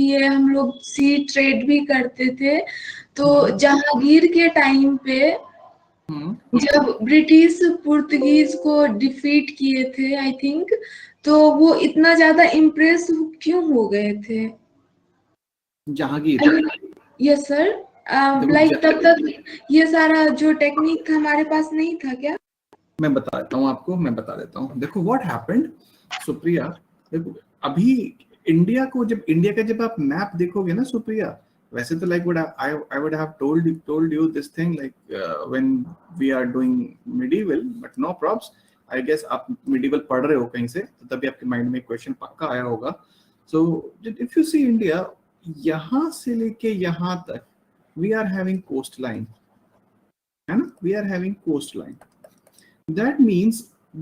किए, हम लोग सी ट्रेड भी करते थे। तो जहांगीर के टाइम पे जब ब्रिटिश पुर्तगीज को डिफीट किए थे आई थिंक, तो वो इतना ज्यादा इम्प्रेस क्यों हो गए थे? जहांगीर? Yes sir. लाइक तब तक ये सारा जो टेक्निक था हमारे पास नहीं था क्या? मैं बता देता हूँ आपको, मैं बता देता हूँ। देखो व्हाट हैपेंड सुप्रिया, देखो अभी इंडिया को जब आप मैप देखोगे ना सुप्रिया, वैसे तो like I would have told you this thing like when we are doing medieval, but no probs. I guess आप मिडिवल पढ़ रहे हो कहीं से, तो तभी आपके माइंड में क्वेश्चन पक्का आया होगा। So if you see India, यहाँ से लेके यहाँ तक we are having coast line, है ना, we are having coast line. That means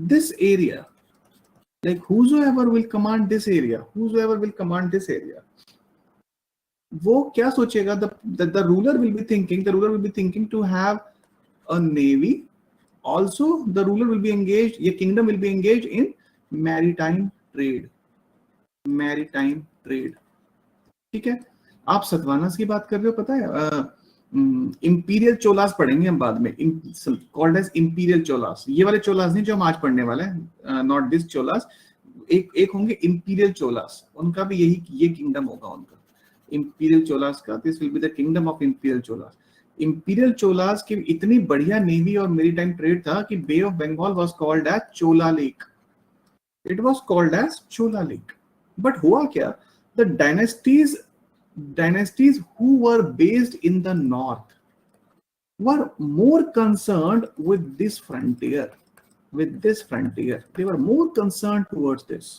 this area, like whosoever will command this area, वो क्या सोचेगा? The ruler will be thinking to have a navy. Also, the ruler will be engaged, ये kingdom will be engaged in maritime trade. ठीक है? आप सतवानास की बात कर रहे हो, पता है? इंपीरियल चोलास पढ़ेंगे हम बाद में, कॉल्ड एज इंपीरियल चोलास। ये वाले चोलास नहीं जो हम आज पढ़ने वाले हैं, नॉट दिस चोलास। एक होंगे इंपीरियल चोलास, उनका भी ये किंगडम होगा उनका, इंपीरियल चोलास का। This will be the kingdom of imperial Cholas. Imperial Cholas की इतनी बढ़िया नेवी और मेरीटाइम ट्रेड था कि Bay of Bengal was called as Chola lake. It was called as Chola lake. But हुआ क्या? The dynasties who were based in the north were more concerned with this frontier. They were more concerned towards this.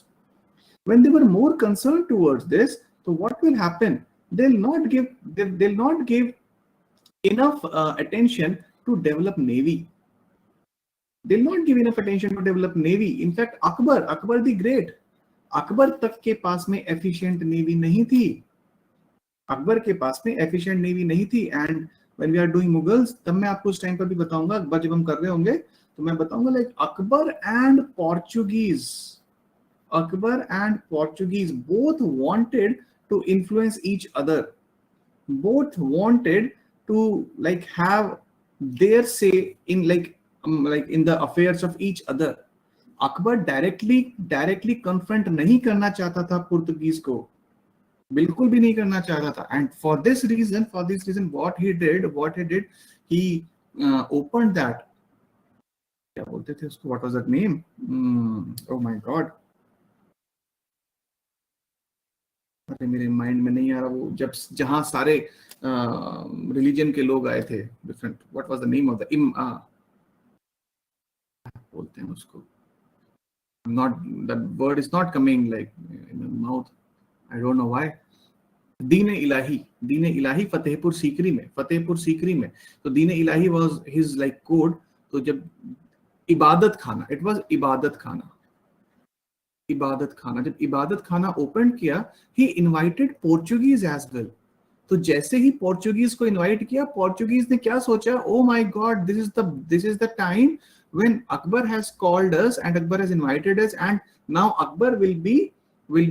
When they were more concerned towards this, so what will happen? They'll not give enough attention to develop navy. In fact, Akbar the Great, Akbar तक के पास में efficient navy नहीं थी। And when we are doing Mughals, तब मैं आपको उस टाइम पर भी बताऊंगा, अकबर जब हम कर रहे होंगे तो मैं बताऊंगा like Akbar and Portuguese both wanted to influence each other, both wanted to like have their say in like in the affairs of each other. Akbar directly confront नहीं करना चाहता था पुर्तगीज को, बिल्कुल भी नहीं करना चाहता था। And for this reason what he did he open that, क्या बोलते थे उसको, what was that name, oh my God, अरे मेरे माइंड में नहीं आ रहा। वो जहां सारे रिलीजन के लोग आए थे different, what was the name of the बोलते हैं उसको, not that word is not coming like in the mouth, I don't know why. दीन इलाही फतेहपुर सीकरी में, तो दीन इलाही was his like code। तो जब इबादत खाना, it was इबादत खाना, जब इबादत खाना ओपन किया, he invited Portuguese as well। तो जैसे ही पोर्चुगीज को इनवाइट किया, पोर्चुगीज ने क्या सोचा, oh my God, this is the time when Akbar has called us and Akbar has invited us, and now Akbar will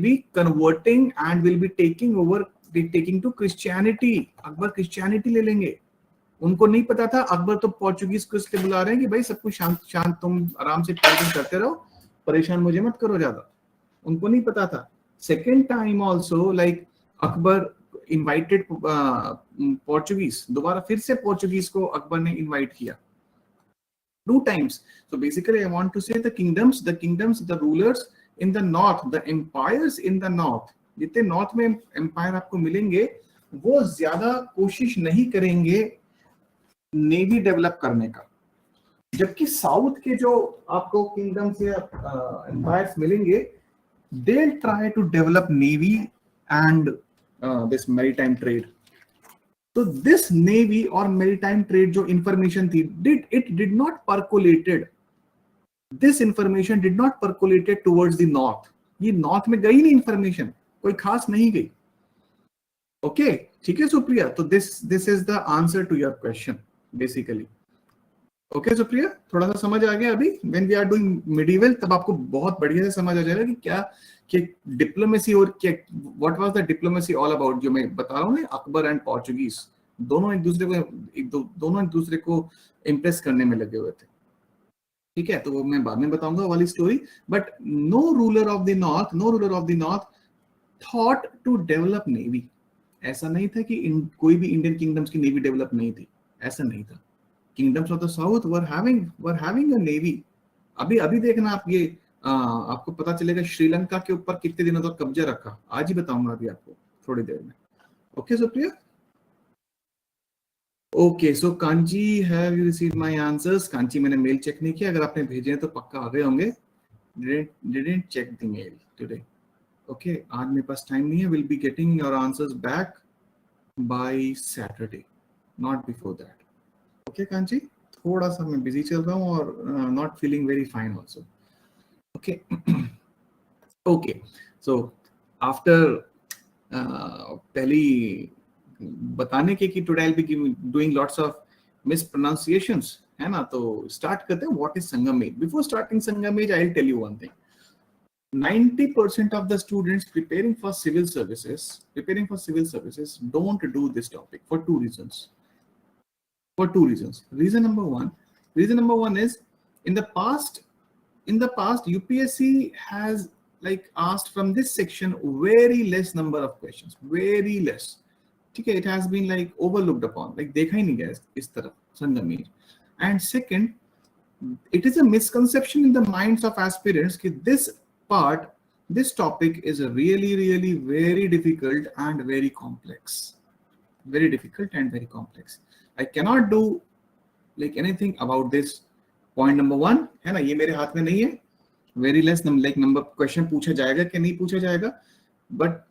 be converting and will be taking to Christianity। Akbar Christianity ले लेंगे। उनको नहीं पता था, अकबर तो पोर्चुगीज को इसलिए बुला रहे हैं कि भाई सब कुछ शांत तुम आराम से ट्रेडिंग करते रहो, परेशान मुझे मत करो ज्यादा। उनको नहीं पता था। Second time also like Akbar invited Portuguese, दोबारा फिर से पोर्चुगीज को अकबर ने इन्वाइट किया। 2 times. So basically I want to say the kingdoms, the rulers in the north, the empires in the north, जितने नॉर्थ में एम्पायर आपको मिलेंगे, वो ज्यादा कोशिश नहीं करेंगे नेवी डेवलप करने का, जबकि साउथ के जो आपको किंगडम्स या एम्पायर्स मिलेंगे, they'll try to develop navy and this maritime trade। तो दिस नेवी और मेरीटाइम ट्रेड जो इंफॉर्मेशन थी, this information did not percolated towards the north. ये नॉर्थ में गई नहीं, इंफॉर्मेशन कोई खास नहीं गई। ओके, ठीक है सुप्रिया, तो this is the answer to your question basically. Okay Supriya, थोड़ा सा समझ आ गया अभी? When we are doing medieval तब आपको बहुत बढ़िया से समझ आ जाएगा कि क्या कि डिप्लोमेसी और क्या what was the diplomacy all about, जो मैं बता रहा हूँ ना, अकबर एंड पोर्चुगीज दोनों एक दूसरे को इम्प्रेस करने में लगे हुए थे। ठीक है, तो वो मैं बाद में बताऊंगा वाली story. But no ruler of the north thought to develop navy. ऐसा नहीं था कि कोई भी इंडियन किंगडम्स की नेवी डेवलप नहीं थी, ऐसा नहीं था। Kingdoms of the south were having a navy. अभी अभी देखना आप ये आपको पता चलेगा श्रीलंका के ऊपर कितने दिनों तक कब्जा रखा, आज ही बताऊंगा अभी आपको थोड़ी देर में। Okay Supriya? Okay, so Kanchi, have you received my answers? Kanchi, मैंने मेल चेक नहीं किया, अगर आपने भेजे हैं तो पक्का आ गए होंगे। Didn't check the mail today. Okay, आज मेरे पास टाइम नहीं है। Will be getting your answers back by Saturday, not before that. Okay Kanchi, थोड़ा सा मैं बिजी चल रहा हूँ और not feeling very fine also. Okay okay, so after पहली बताने के कि today I will be doing lots of mispronunciations, है ना, तो स्टार्ट करते हैं। What is Sangam age? Before starting Sangam age, I will tell you one thing. 90% of the students preparing for civil services don't do this topic for two reasons. Reason number one is, in the past UPSC has like asked from this section very less number of questions, very less. Okay, it has been like overlooked upon, like देखा ही नहीं गया इस तरफ संगम में. And second, it is a misconception in the minds of aspirants कि this topic is really very difficult and very complex. Very difficult and very complex. I cannot do like anything about this. Point number one है ना, ये मेरे हाथ में नहीं है. Very less like number question पूछा जाएगा कि नहीं पूछा जाएगा, but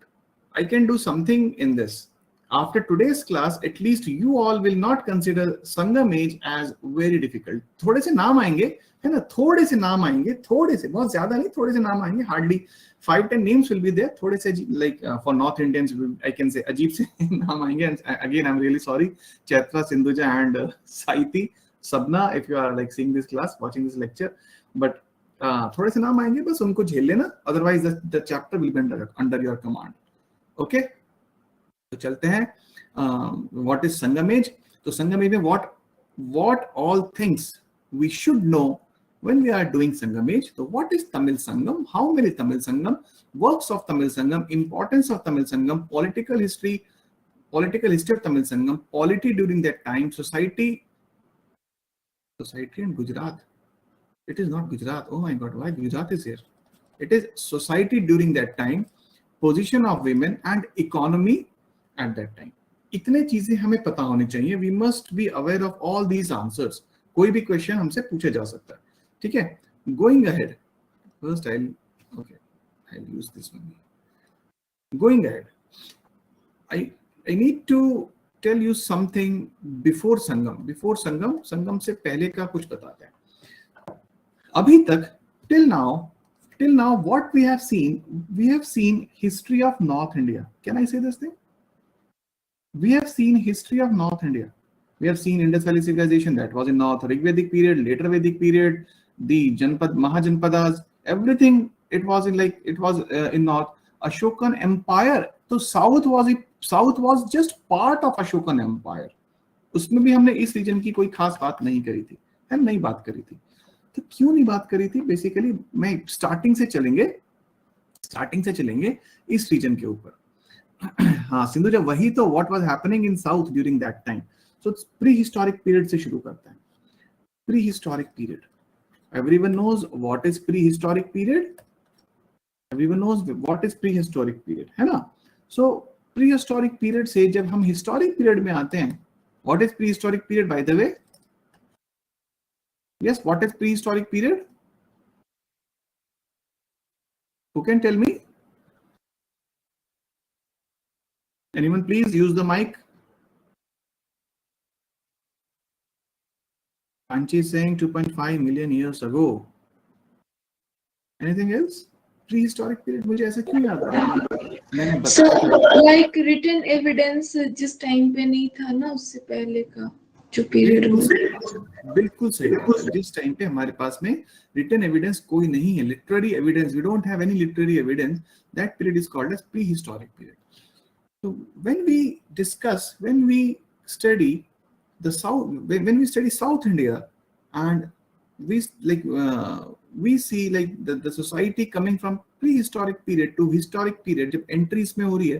I can do something in this. After today's class, at least you all will not consider Sangam age as very difficult. थोड़े से नाम आएंगे, है ना, थोड़े से नाम आएंगे, थोड़े से, बहुत ज्यादा नहीं, थोड़े से नाम आएंगे. Hardly 5-10 names will be there. थोड़े से like for North Indians, I can say अजीब से नाम आएंगे. And again, I'm really sorry, Chaitra, Sindhuja, and Saiti, Sabna, if you are like seeing this class, watching this lecture, but थोड़े से नाम आएंगे, बस उनको झेल लेना. Otherwise, the chapter will be under your command. Okay? तो चलते हैं. What is Sangam age? तो संगम एज में what all things we should know when we are doing Sangam age. तो what is Tamil Sangam, how many Tamil Sangam, works of Tamil Sangam, importance of Tamil Sangam, political history of Tamil Sangam, polity during that time, society and Gujarat. It is not Gujarat. Oh my God, why Gujarat is here? It is society during that time, position of women and economy at that time. इतने चीजें हमें पता होनी चाहिए. We must be aware of all these answers. कोई भी question हमसे पूछा जा सकता है. ठीक है, going ahead. First I'll use this one. Going ahead, I need to tell you something before Sangam. संगम से पहले का कुछ बताते हैं. अभी तक till now what we have seen history of North India. Can I say this thing? We have seen history of North India. We have seen Indus Valley civilization, that was in North. Rigvedic period, later Vedic period, the Mahajanpadas, everything it was in North. Ashokan Empire, so South was just part of Ashokan Empire. उसमें भी हमने इस reason की कोई खास बात नहीं करी थी, है नहीं बात करी थी. तो क्यों नहीं बात करी थी? बेसिकली मैं स्टार्टिंग से चलेंगे इस रीजन के ऊपर. हाँ सिंधुजा, वही तो what was happening in south during that time. So prehistoric period से शुरू करते हैं. Prehistoric period, everyone knows what is prehistoric period. है ना. सो प्री हिस्टोरिक पीरियड से जब हम हिस्टोरिक पीरियड में आते हैं, what is prehistoric period by the way? Yes, what is prehistoric period? Who can tell me? Anyone please use the mic. Anchi is saying 2.5 million years ago. Anything else? Prehistoric period मुझे ऐसा क्यों याद आ रहा है? So like written evidence जिस time पे नहीं था ना, उससे पहले का. जो पीरियड बिल्कुल सही। जिस टाइम पे हमारे पास में रिटन एविडेंस कोई नहीं है, literary evidence, we don't have any literary evidence, that period is called as prehistoric period. So when we discuss, when we study the South, when we study South India, and we we see like the society coming from prehistoric period to historic period, जब entries में हो रही है,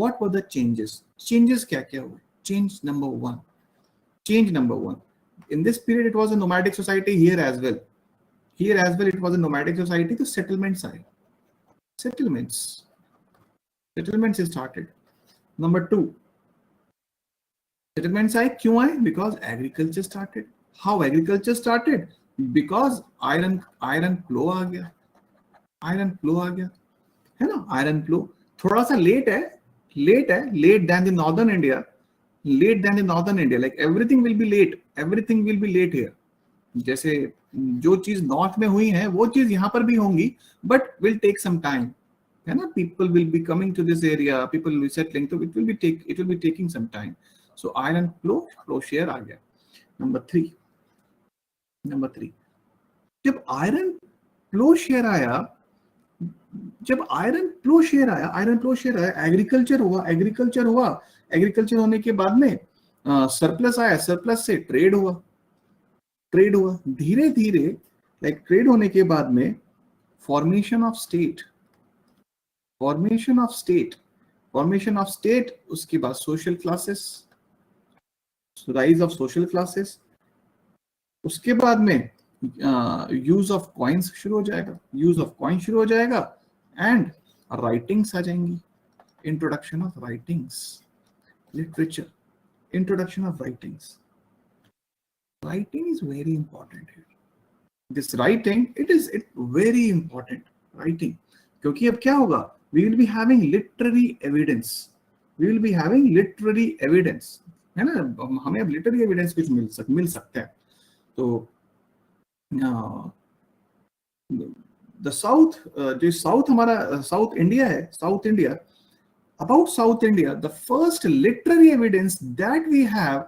what were the changes? Changes क्या क्या हुए? Change number one. Change number one. In this period, it was a nomadic society. Here as well. Here as well, it was a nomadic society. तो settlements आए. Settlements started. Number two, settlements आए क्यों आए? Because agriculture started. How agriculture started? Because iron flow आ गया. है ना? Iron flow थोड़ा सा late than the northern India. Like everything will be late here. जैसे जो चीज नॉर्थ में हुई है वो चीज यहाँ पर भी होंगी, but will take some time. है ना? People will be coming to this area, people will be settling, so it will be taking some time. So iron flow share आ गया. Number three, जब iron flow share आया, agriculture हुआ, agriculture होने के बाद में सरप्लस आया, सरप्लस से ट्रेड हुआ, धीरे धीरे लाइक ट्रेड होने के बाद में फॉर्मेशन ऑफ स्टेट, उसके बाद social classes, rise of social classes, उसके बाद में यूज ऑफ कॉइन्स शुरू हो जाएगा, एंड राइटिंग्स आ जाएंगी. Introduction of writings, literature, introduction of writings. Writing is very important here. This writing, it very important. Writing, क्योंकि अब क्या होगा? We will be having literary evidence. है ना? हमें अब literary evidence कुछ मिल सकता है. तो the south, जो साउथ हमारा साउथ इंडिया है, about South India, the first literary evidence that we have,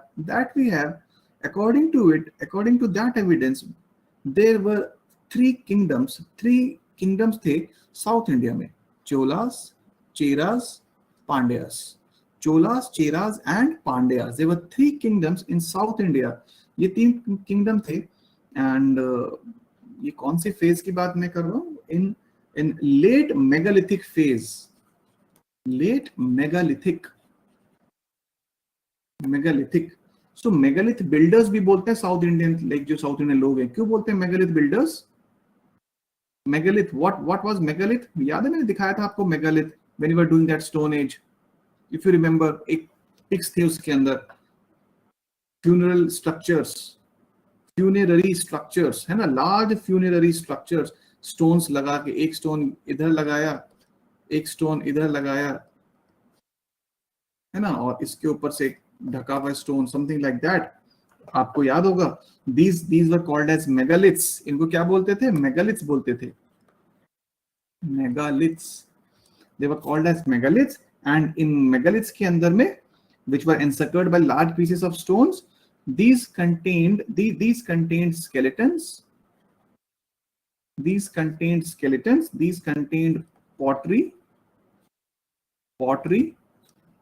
according to that evidence, there were three kingdoms थे South India में: Cholas, Cheras, Pandyas. And Pandyas. There were three kingdoms in South India. ये तीन kingdom थे. And ये कौन से phase की बात मैं कर रहा हूँ? In late megalithic phase. Megalithic. So megalith builders भी बोलते हैं साउथ इंडियन, लाइक जो साउथ इंडियन लोग हैं. क्यों बोलते हैं megalith builders? Megalith, what was megalith? याद है मैंने दिखाया था आपको megalith when you were doing that stone age. If you remember, एक पिक्स थे उसके अंदर, फ्यूनररी स्ट्रक्चर्स, है ना? लार्ज फ्यूनररी स्ट्रक्चर्स, स्टोन्स लगा के, एक स्टोन इधर लगाया, एक स्टोन इधर लगाया, है ना? और इसके ऊपर से ढका हुआ स्टोन, समथिंग लाइक दैट. आपको याद होगा, these were called as megaliths. इनको क्या बोलते थे? मेगालिथ्स बोलते थे. They were called as megaliths. And in megaliths के अंदर में, which were encircled by large pieces of stones, these contained skeletons. These contained pottery.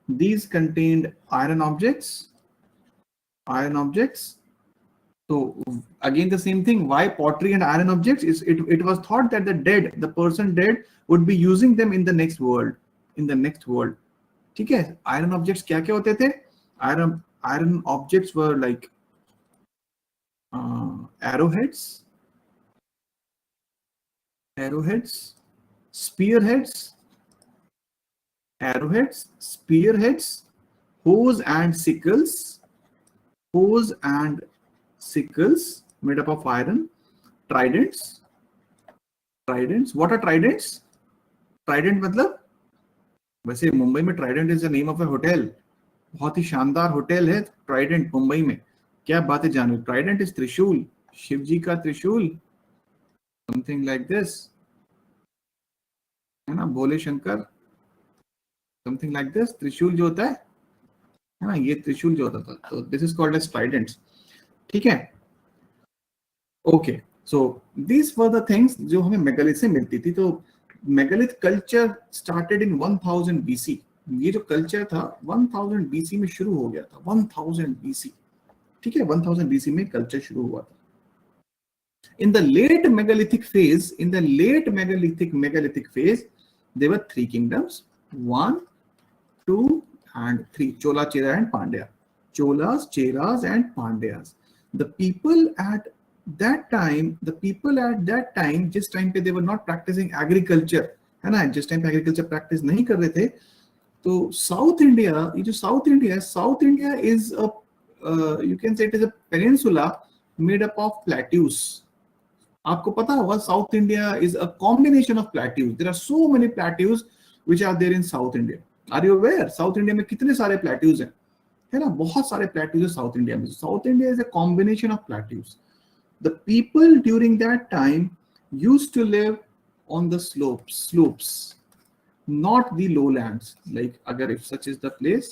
These contained iron objects. So again the same thing. Why pottery and iron objects? It was thought that the person dead would be using them in the next world. ठीक है? Iron objects क्या क्या होते थे? Iron objects were like arrowheads, spearheads, hoes and sickles made up of iron, tridents. What are tridents? Trident मतलब, वैसे मुंबई में Trident is the name of A hotel. बहुत ही शानदार होटल है ट्राइडेंट मुंबई में. क्या बातें जानो? ट्राइडेंट इज त्रिशूल, शिव जी का त्रिशूल, समथिंग लाइक दिस, है ना? Bhole Shankar, something like this. त्रिशूल जो होता है, है ना, ये त्रिशूल जो होता था, तो this is called as tridents, ठीक है। Okay, so this were the things जो हमें मेगालिथ से मिलती थी। तो megalith culture started in 1000 BC. ये जो कल्चर था 1000 बीसी में शुरू हो गया था, 1000 बीसी, ठीक है, 1000 बीसी में कल्चर शुरू हुआ था। In the late megalithic phase, there were three kingdoms: 1, 2, and 3. Chola, Chera, and Pandya. Cholas, Cheras, and Pandyas. The people at that time, जिस टाइम पे they were not practicing agriculture, है ना, जिस time पे agriculture practice नहीं कर रहे थे, तो साउथ इंडिया, ये जो south India is a you can say it is a peninsula made up of plateaus. आपको पता होगा South India is a combination of plateaus. There are so many plateaus which are there in South India. Are you aware South India में कितने सारे plateaus हैं, है ना, बहुत सारे प्लेट्यूज है साउथ इंडिया में। South India is a combination of plateaus. The people during that time used to live on the slopes, not the lowlands. Like अगर if such is the place,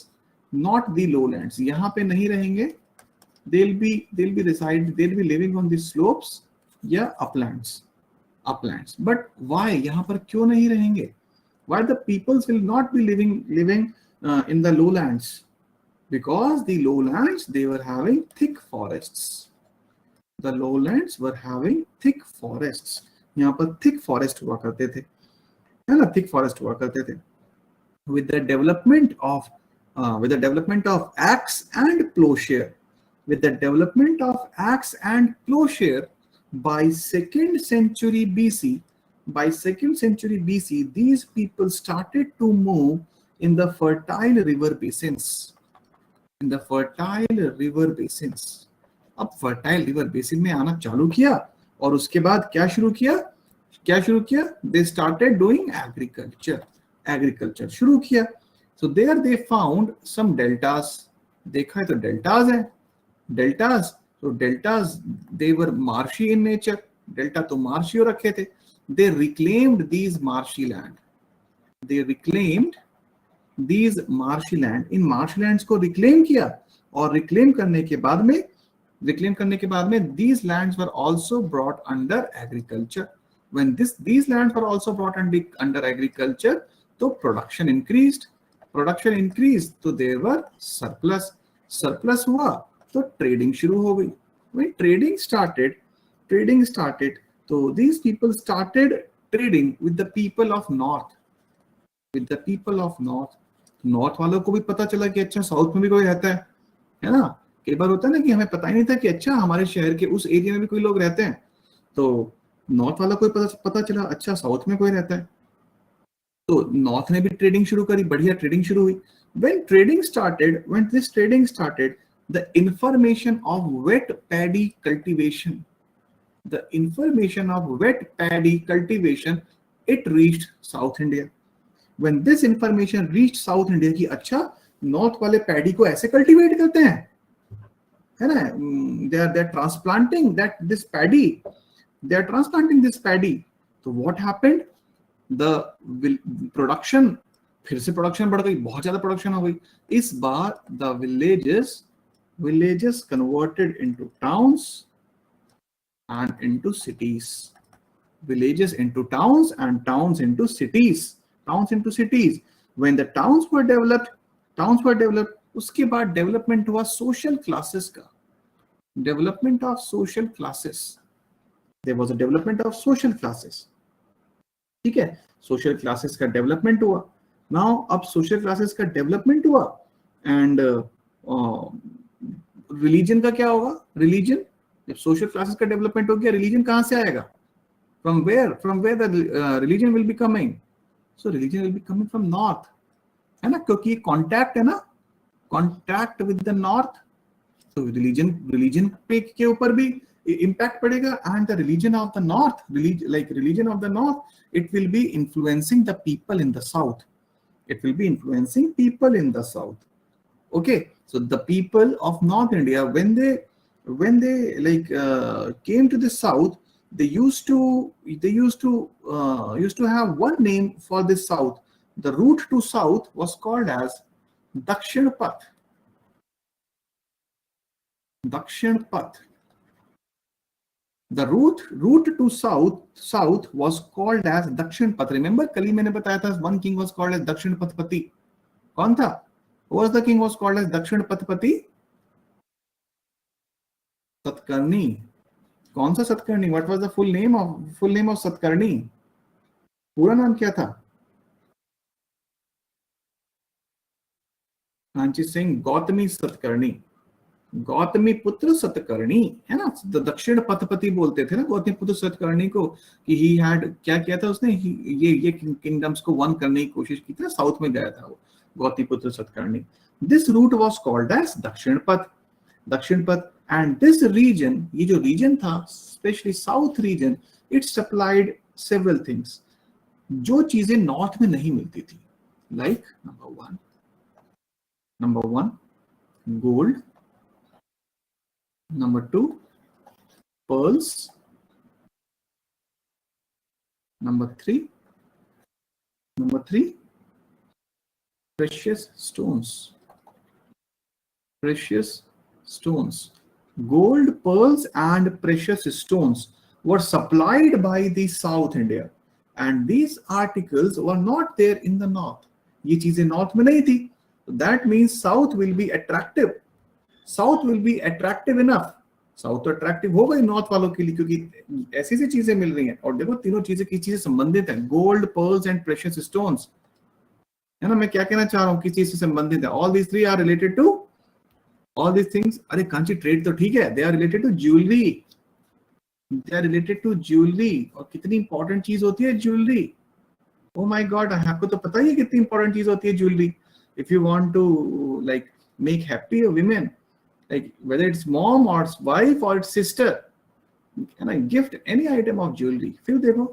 not the lowlands, यहाँ पे नहीं रहेंगे, they'll be living on the slopes या uplands. But why, यहाँ पर क्यों नहीं रहेंगे? Why the peoples will not be living in the lowlands? Because the lowlands, they were having thick forests. The lowlands were having thick forests. यहाँ पर thick forest हुआ करते थे, है ना, thick forest हुआ करते थे। With the development of axe and plowshare, by 2nd century BC, these people started to move in the fertile river basins. अब fertile river basin में आना चालू किया, और उसके बाद क्या शुरू किया? They started doing agriculture शुरू किया। So there they found some deltas. देखा है तो deltas है, So deltas, they were marshy in nature. Delta तो marshy हो रखे थे. They reclaimed these marshy land. In marshy lands को reclaim किया, और reclaim करने के बाद में these lands were also brought under agriculture. When these lands were also brought under agriculture, तो production increased, तो there were surplus हुआ, तो trading शुरू हो गई। When trading started, तो these people started trading with the people of north. North वालों को भी पता चला कि अच्छा साउथ में भी कोई रहता है ना। कई बार होता है ना कि हमें पता ही नहीं था कि अच्छा हमारे शहर के उस एरिया में भी कोई लोग रहते हैं, तो नॉर्थ वालों को पता चला अच्छा साउथ में कोई रहता है, तो नॉर्थ ने भी ट्रेडिंग शुरू करी, बढ़िया ट्रेडिंग शुरू हुई। when this trading started, the information of wet paddy cultivation, it reached South India. When this information reached South India कि अच्छा नॉर्थ वाले पैडी को ऐसे कल्टीवेट करते हैं, है ना, they are transplanting this paddy. तो what happened? The production, फिर से प्रोडक्शन बढ़ गई, बहुत ज्यादा प्रोडक्शन हो गई। इस बार the villages converted into towns and into cities. Villages into towns and towns into cities. When the towns were developed, उसके बाद डेवलपमेंट हुआ सोशल क्लासेस का। Development of social classes, there was a development of social classes, ठीक है, social classes का development हुआ। Now अब social classes का डेवलपमेंट हुआ, एंड रिलीजन का क्या होगा? रिलीजन, जब सोशल क्लासेस का डेवलपमेंट हो गया, रिलीजन कहां से आएगा? From where the religion will be coming? So religion will be coming from north, है ना, क्योंकि कॉन्टैक्ट है ना, कॉन्टैक्ट विद द नॉर्थ, तो रिलीजन पे के ऊपर भी इम्पैक्ट पड़ेगा। And the religion of the north, religion of the north, it will be influencing the people in the south. Okay, so the people of North India, when they came to the south, they used to have one name for the south. The route to south was called as Dakshin Path. Dakshin Path. The route to south was called as Dakshin Path. Remember, कल ही मैंने बताया था one king was called as Dakshin Pathpati. कौन था? Who was the king was called as Dakshin Pathpati? Satkarni. कौन सा Satakarni? What was the full name of Satkarni? पूरा नाम क्या था? कांची सिंह गौतमी सतकर्णी, गौतमी पुत्र सतकर्णी, है ना? दक्षिण पथपति बोलते थे ना गौतमी पुत्र सतकर्णी को, कि ही हैड क्या किया था उसने, ये किंगडम्स को वन करने की कोशिश की थी, साउथ में गया था वो Gautamiputra Satakarni. This route was called as Dakshinapatha and this region, ये जो रीजन था specially south region, it supplied several things, जो चीजें नॉर्थ में नहीं मिलती थी. Like number one gold, number 2 pearls, number 3 precious stones. Gold, pearls and precious stones were supplied by the South India, and these articles were not there in the north. ये चीजें north में नहीं थी. That means south will be attractive. South will be attractive enough. South तो attractive हो गई north वालों के लिए, क्योंकि ऐसी सी चीजें मिल रही हैं. और देखो तीनों चीजें किस चीज से संबंधित हैं? Gold, pearls and precious stones, है ना? मैं क्या कहना चाह रहा हूँ, किस चीज से संबंधित है? All these three are related to all these things. अरे कांची ट्रेड तो ठीक है, they are related to jewellery. और कितनी इंपॉर्टेंट चीज होती है ज्वेलरी. ओ माय गॉड, आपको तो पता ही है कितनी इंपॉर्टेंट चीज होती है jewellery. If you want to like make happy women, like whether it's mom or wife or it's sister, can I gift any item of jewelry? फिर देखो,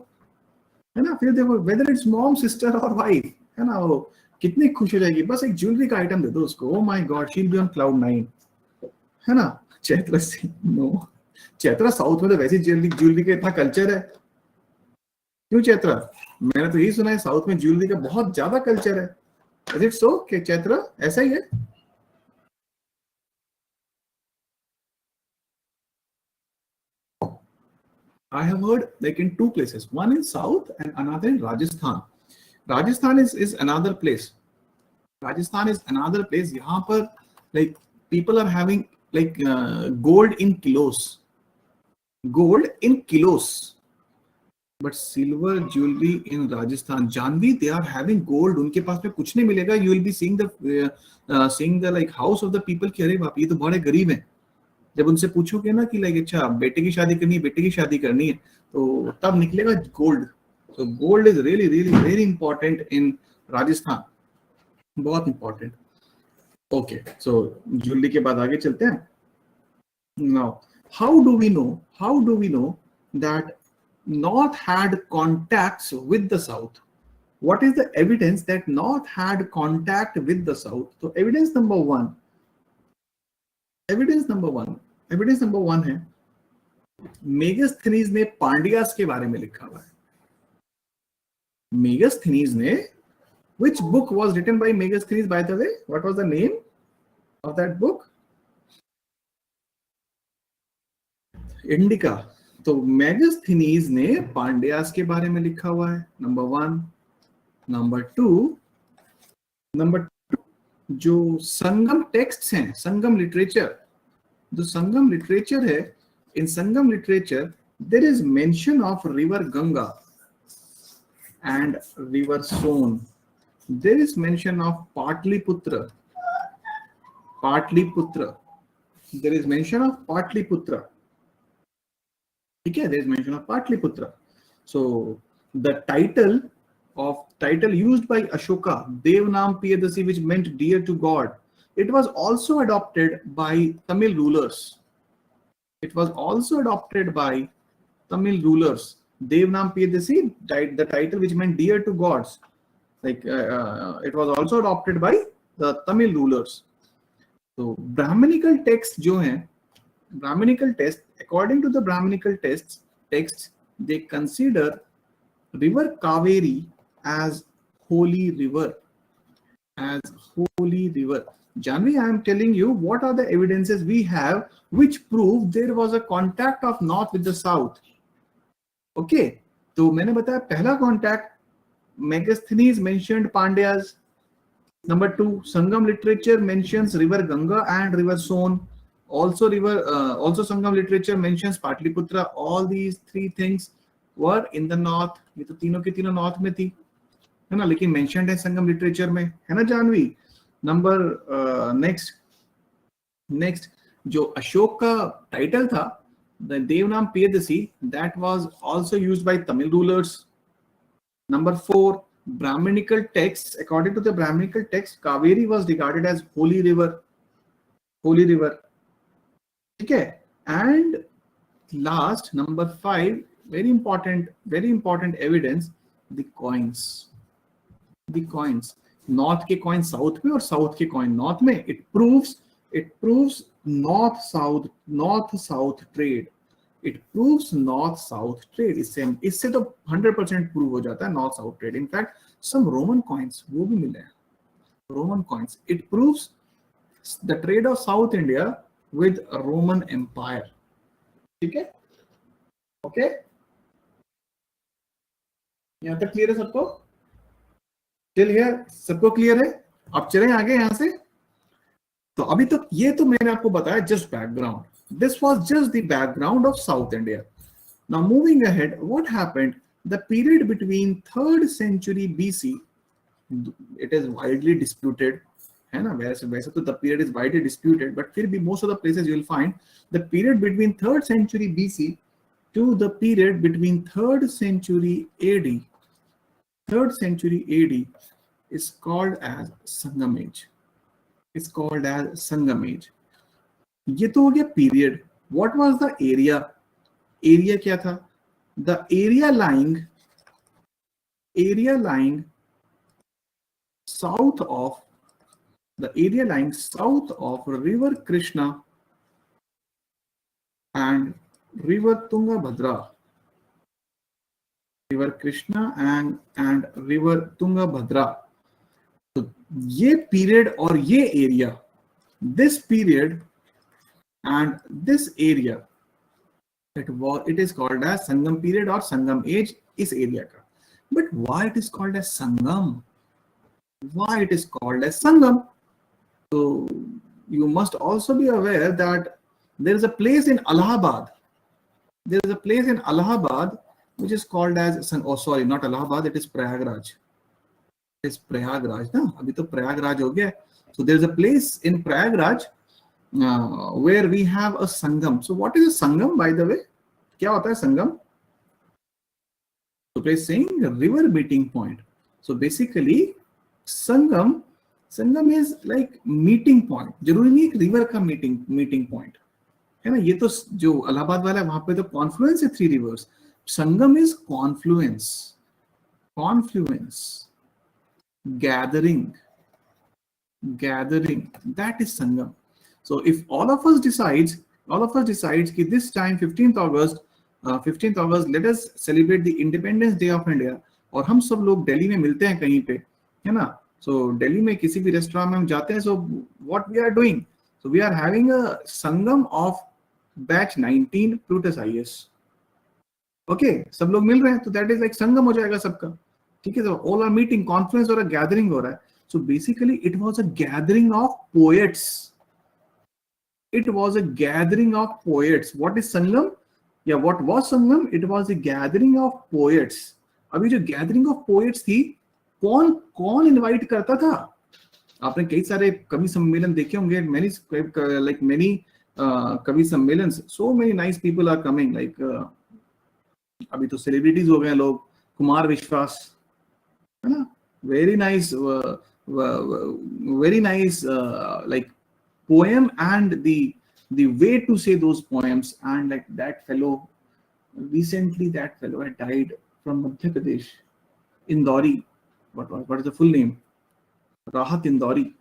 है ना? फिर देखो whether it's mom, sister or wife, है ना? वो कितनी खुश हो जाएगी, बस एक ज्वेलरी का आइटम दे दो उसको. Oh my God, she'll be on cloud 9, है ना? चैत्रा से नो, चैत्रा साउथ में तो वैसे ज्वेलरी का इतना कल्चर है. क्यों चैत्रा? मैंने तो यही सुना है साउथ में ज्वेलरी का बहुत ज्यादा कल्चर है. Is it so? कि चैत्रा ऐसा ही है? I have heard like in two places, one in south and another in Rajasthan. Rajasthan is another place. यहाँ पर like people are having like gold in kilos, but silver jewelry in Rajasthan, Janvi, they are having gold. उनके पास में कुछ नहीं मिलेगा. You will be seeing the like house of the people कि अरे बाप, ये तो बड़े गरीब हैं. जब उनसे पूछोगे ना कि लाइक अच्छा बेटे की शादी करनी है, तो तब निकलेगा gold. So gold is really very important in Rajasthan, बहुत इंपॉर्टेंट. ओके, सो ज्वेलरी के बाद आगे चलते हैं. Now how do we know that north had contacts with the south? What is the evidence that north had contact with the south? तो evidence number one है, Megasthenes ने पांड्यास के बारे में लिखा हुआ है. मेगास्थनीज ने, which book was written by Megasthenes, by the way? What was the name of that book? Indica. तो मेगास्थनीज ने पांड्यास के बारे में लिखा हुआ है, नंबर वन. नंबर टू, जो संगम टेक्स्ट हैं, संगम लिटरेचर, जो संगम लिटरेचर है, in Sangam literature there is mention of river Ganga and river Son. There is mention of Patliputra. There is mention of Patliputra. Okay, there is mention of Patliputra. So the title used by Ashoka, Devnam Piyadasi, which meant dear to God, it was also adopted by Tamil rulers. Devnam Piyadasi, the title which meant dear to gods, like it was also adopted by the Tamil rulers. So Brahminical texts जो हैं, according to the Brahminical texts, they consider river Kaveri as holy river. Janvi, I am telling you what are the evidences we have which prove there was a contact of north with the south. Okay, तो मैंने बताया पहला contact, Megasthenes mentioned Pandyas. Number 2, Sangam literature mentions river Ganga and river Son. Also Sangam literature mentions Patliputra. All these three things were in the north. ये तो तीनों की तीनों north में थी, है ना, लेकिन mentioned है संगम literature में, है ना जानवी. Number next जो अशोक का टाइटल था, the देवनाम पियदसी, that was also used by Tamil rulers. Number 4, Brahminical texts. According to the Brahminical text, Kaveri was regarded as holy river. Okay. And last, number 5, very important evidence, the coins. North के coin south में और south के coin north में. It proves north-south trade. It proves north-south trade. इससे तो 100% prove हो जाता है north-south trade. In fact, some Roman coins वो भी मिले हैं. Roman coins. It proves the trade of South India with Roman Empire. ठीक है? Okay? यहाँ तक clear है सबको? Till here सबको clear है? अब चलें आगे यहाँ से. तो अभी तक ये तो मैंने आपको बताया just background. This was just the background of South India. Now moving ahead, what happened? The period between 3rd century BC, it is widely disputed. है ना, वैसे तो the period is widely disputed, but फिर भी most of the places you will find the period between 3rd century BC to the period between 3rd century AD. 3rd century AD is called as Sangam age. It's called as Sangam age. ये तो हो गया period. What was the area? Area क्या था? The area lying south of river Krishna and river Tungabhadra. River Krishna and river Tungabhadra. तो ये period और ये area, this period and this area, it is called as Sangam period or Sangam age इस area का. But why it is called as Sangam? Why it is called as Sangam? So you must also be aware that there is a place in Allahabad. There is a place in Allahabad which is called as not Allahabad, it is Prayagraj. It is Prayagraj, ना? अभी तो Prayagraj हो गया. So there is a place in Prayagraj where we have a Sangam. So what is a Sangam, by the way? क्या होता है Sangam? So it is saying a river meeting point. So basically Sangam is like meeting point. जरूरी नहीं एक river का meeting point, है ना. ये तो जो इलाहाबाद वाला है वहां पे तो confluence है 3 rivers. Sangam is confluence, gathering. That is Sangam. So if all of us decides कि this time 15th August, let us celebrate the Independence Day of India, और हम सब लोग दिल्ली में मिलते हैं कहीं पे, है ना. So दिल्ली में किसी भी रेस्टोरेंट में हम जाते हैं. So what we are doing? So we are having a Sangam of batch 19 Plutus IAS. Okay, सब लोग मिल रहे हैं तो that is like Sangam हो जाएगा सबका. ठीक है, so all are meeting, conference और a gathering हो रहा है. So basically it was a gathering of poets. What is Sangam? Yeah, what was Sangam? It was a gathering of poets. अभी जो gathering of poets थी, कौन invite करता था? आपने कई सारे कवि सम्मेलन देखे होंगे. many कवि सम्मेलन. So many nice people are coming. Like अभी तो celebrities हो गए लोग. कुमार विश्वास, है ना. Very nice like poem and the way to say those poems. And like that fellow had died from Madhya Pradesh, Indori. What is the full name? Rahat Indori.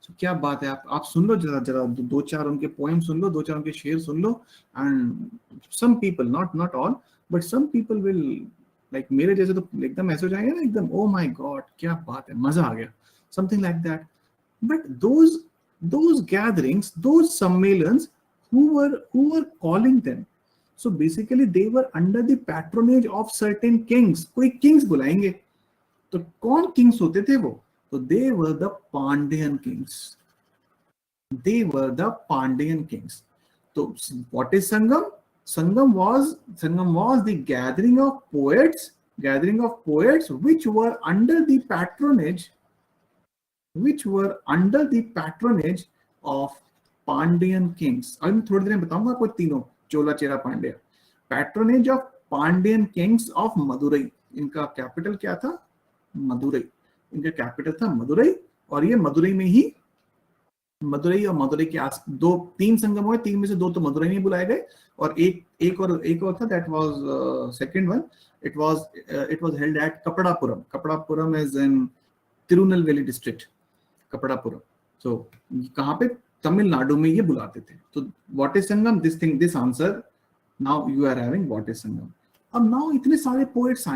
So क्या बात है, आप सुन लो जरा 2-4 उनके poems सुन लो, 2-4 उनके शेर सुन लो. And some people, not all, but some people will like मेरे जैसे तो एकदम ऐसे हो जाएंगे ना, एकदम oh my god क्या बात है, मजा आ गया, something like that. But those gatherings, those sammelans, who were calling them? So basically they were under the patronage of certain kings. कोई kings बुलाएंगे, तो कौन kings होते थे वो? तो they were the Pandyan kings. They were the Pandyan kings. So what is Sangam? Sangam was the gathering of poets which were under the patronage of Pandyan kings. अब मैं थोड़ी देर में बताऊंगा आपको तीनों, Chola Chera Pandya. Patronage of Pandyan kings of Madurai. इनका capital क्या था? मदुरई. इनका कैपिटल था मदुरई, और ये मदुरई में ही, मदुरई और मदुरई के आस तीन संगम हुए. तीन में से दो तो मदुरई में बुलाए गए, और एक और था, that was second one. It was held at Kapatapuram. Kapatapuram is in Tirunelveli district. Kapatapuram. So कहाँ पे? तमिलनाडु में ये बुलाते थे. तो what is Sangam? This answer now you are having, what is Sangam. अब नाउ इतने सारे पोएट्स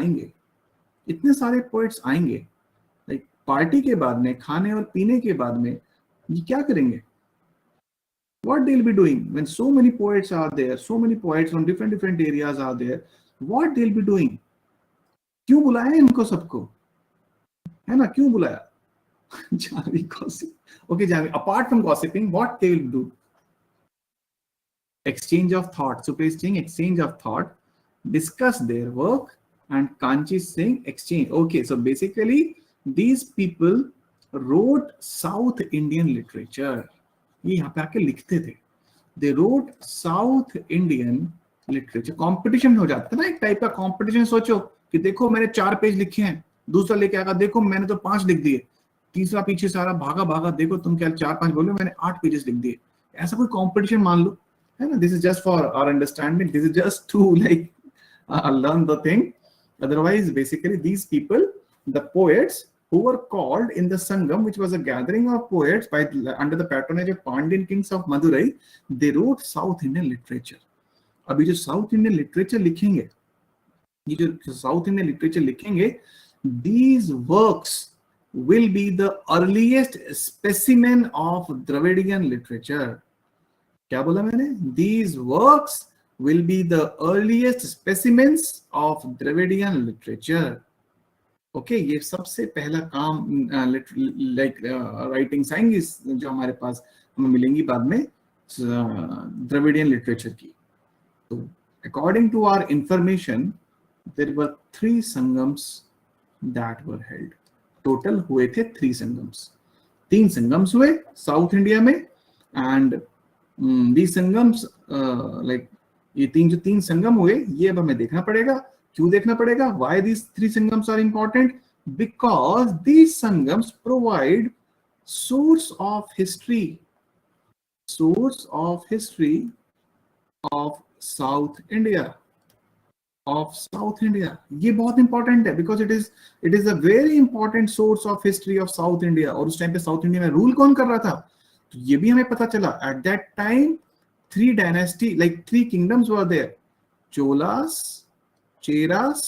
आएंगे, लाइक पार्टी के बाद में, खाने और पीने के बाद में ये क्या करेंगे? What they'll be doing when so many poets are there, so many poets from different areas are there, what they'll be doing? क्यों बुलाया इनको सबको, है ना? क्यों बुलाया? Janvi gossip. Okay, Janvi, apart from gossiping, what they will do? Exchange of thought. Supresh saying exchange of thought, discuss their work, and Kanchi is saying exchange. Okay, so basically these people wrote South Indian literature. ये यहाँ पे आके लिखते थे. They wrote South Indian literature. Competition हो जाता है ना, एक टाइप का competition. सोचो कि देखो मैंने 4 पेज लिखे हैं, दूसरा लेके आएगा देखो मैंने तो 5 लिख दिए, तीसरा पीछे सारा भागा देखो तुम क्या 4-5 बोले, मैंने 8 पेजेस लिख दिए. ऐसा कोई कंपटीशन मान लो, है ना? This is just for our understanding. This is just to like learn the thing. Otherwise basically these people, the poets who were called in the Sangam, which was a gathering of poets under the patronage of Pandyan kings of Madurai, they wrote South Indian literature. अभी जो South Indian literature लिखेंगे, ये जो South Indian literature लिखेंगे, these works will be the earliest specimen of Dravidian literature. क्या बोला मैंने? These works will be the earliest specimens of Dravidian literature. Okay, ये सबसे पहला काम लाइक राइटिंग्स आएंगी जो हमारे पास हमें मिलेंगी बाद में द्रविडियन लिटरेचर की. तो according to our information there were 3 Sangams that were held. Total हुए थे 3 संगम्स. 3 संगम्स हुए साउथ इंडिया में, एंड these संगम्स लाइक ये 3 संगम हुए, ये अब हमें देखना पड़ेगा. क्यों देखना पड़ेगा? Why these 3 sangams are important? Because these sangams provide source of history of South India. ये बहुत इंपॉर्टेंट है, because it is a very important source of history of south India. और उस टाइम पे साउथ इंडिया में rule कौन कर रहा था, तो ये भी हमें पता चला. At that time 3 dynasty, like 3 kingdoms were there, Cholas, Cheras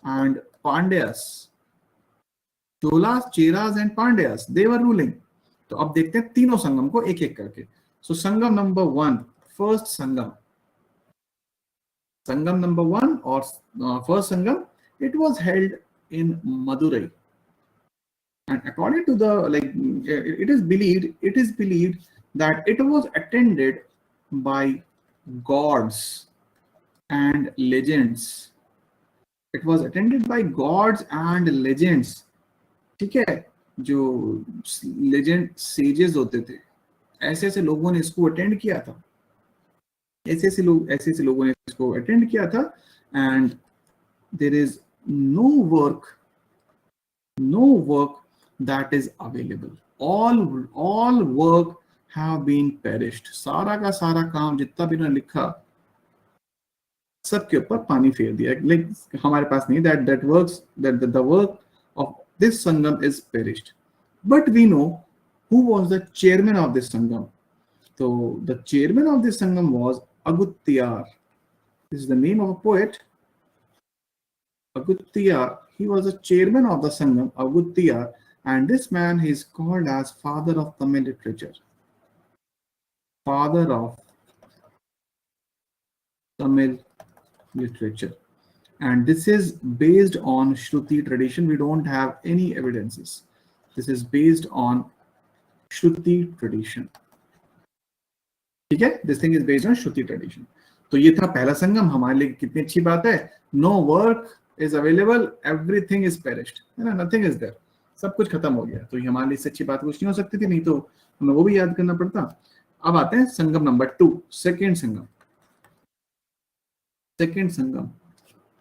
and Pandyas. Cholas, Cheras and Pandyas, they were ruling. तो अब देखते हैं तीनों संगम को एक एक करके. So संगम नंबर 1, फर्स्ट संगम. संगम नंबर 1 और first Sangam, it was held in Madurai. And according to the it is believed that it was attended by gods and legends. It was attended by gods and legends. ठीक है, जो legend sages होते थे, ऐसे लोगों ने इसको attend किया था. ऐसे लोगों ने इसको अटेंड किया था. and there is no work that is available. All work have been perished. सारा का सारा काम जितना भी उन्होंने लिखा सबके ऊपर पानी फेर दिया. लाइक हमारे पास नहीं. that works, that the work of this sangam is perished. But we know who was the chairman of this sangam. So the chairman of this sangam was Agutiyar. This is the name of a poet, Agutiyar. He was the chairman of the sangam, Agutiyar. and this man is called as father of Tamil literature. Father of Tamil literature. And this is based on Shruti tradition. We don't have any evidences. This is based on Shruti tradition. ठीक है, this thing is based on Shruti tradition. तो ये था पहला संगम. हमारे लिए कितनी अच्छी बात है. No work is available, everything is perished, है ना, नथिंग इज देयर, सब कुछ खत्म हो गया. तो ये हमारे लिए इससे अच्छी बात कुछ नहीं हो सकती थी, नहीं तो हमें वो भी याद करना पड़ता. अब आते हैं Sangam number 2, second Sangam. Second Sangam.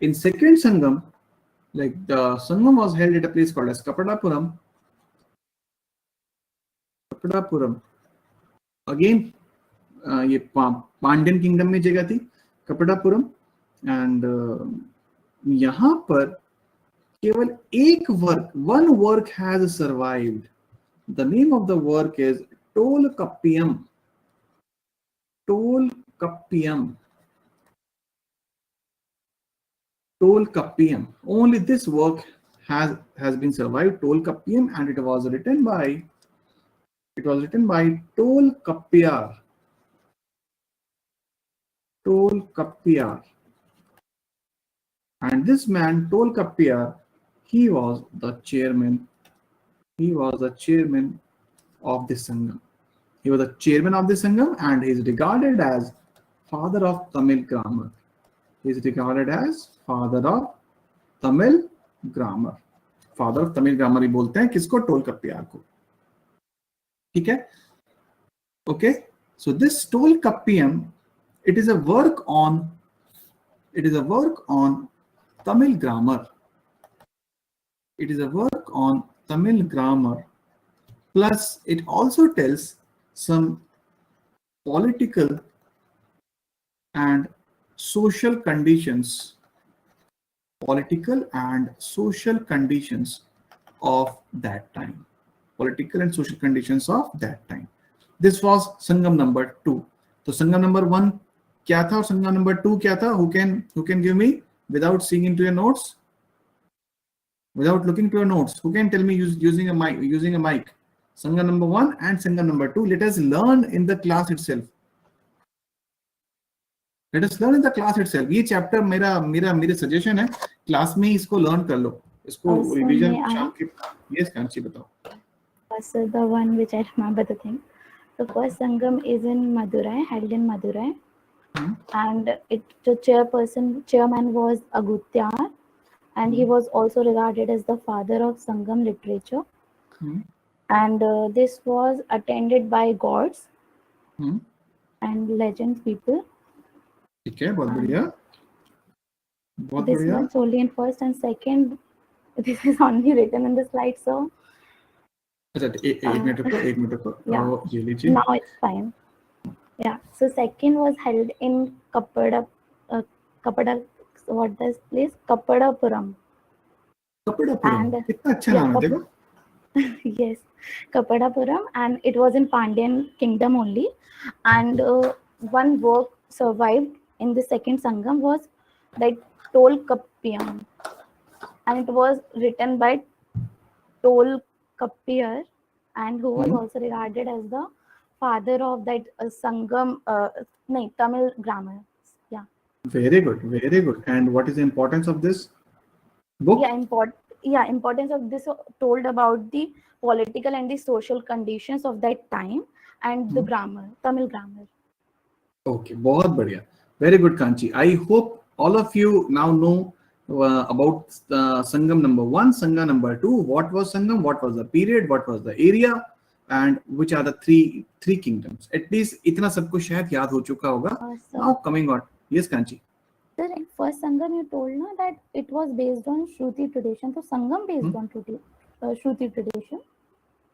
In second Sangam, like the sangam was held at a place called as Kapadapuram. Again, ये पांड्यन किंगडम में जगह थी कपड़ापुरम. एंड यहाँ पर केवल एक work, one work has survived. The name of the work is Tolkappiyam. Tolkappiyam. Tolkappiyam. Only this work has been survived, Tolkappiyam, and it was written by Tolkappiyar. Tolkappiyar. And this man Tolkappiyar, he was the chairman. He was the chairman of the Sangam. He was the chairman of the Sangam, and he is regarded as father of Tamil grammar. He is regarded as father of Tamil grammar. Father of Tamil grammar ही बोलते हैं किसको? टोलकप्पियार को. ठीक है. Okay. So this Tolkappiyam, it is a work on Tamil grammar. It is a work on Tamil grammar. Plus, it also tells some political and social conditions, political and social conditions of that time. Political and social conditions of that time. This was Sangam number 2. So Sangam number 1 क्या था और Sangam number 2 क्या था? Who can give me without seeing into your notes, without looking to your notes? Who can tell me using a mic? Sangam number 1 and Sangam number 2. Let us learn in the class itself. Let us learn in the class itself. ये chapter मेरे suggestion है, class में इसको learn कर लो, इसको revision शाम के. Yes Kanchi बताओ. So the one which I remember the thing. The first Sangam is in Madurai, held in Madurai, and the chairman was Agutyar, and he was also regarded as the father of Sangam literature. And this was attended by gods and legends people. ठीक है, बहुत बढ़िया, बहुत this बढ़िया. was only in first and second. This is only written in the slide, so. अच्छा, एक minute रुको. Yeah. ये लीजिए. Now it's fine. Yeah. So second was held in what this place? Kapadapuram. कपड़ापुरम. कितना अच्छा नाम है देखो. Yes, Kapadapuram, and it was in Pandyan kingdom only. And one work survived in the second Sangam was that Tolkappiyam, and it was written by Tolkappiyar, and who was also regarded as the father of that Sangam, Tamil grammar. Yeah. Very good, very good. And what is the importance of this book? Importance of this told about the political and the social conditions of that time and the grammar, Tamil grammar. Okay, बहुत बढ़िया. Very good, Kanchi. I hope all of you now know about Sangam number 1, Sangam number 2. What was Sangam? What was the period? What was the area? And which are the three kingdoms? At least इतना सबको शायद याद हो चुका होगा. Now coming on. Yes, Kanchi. Sir, in first Sangam you told na that it was based on Shruti tradition. So Sangam based on Shruti tradition.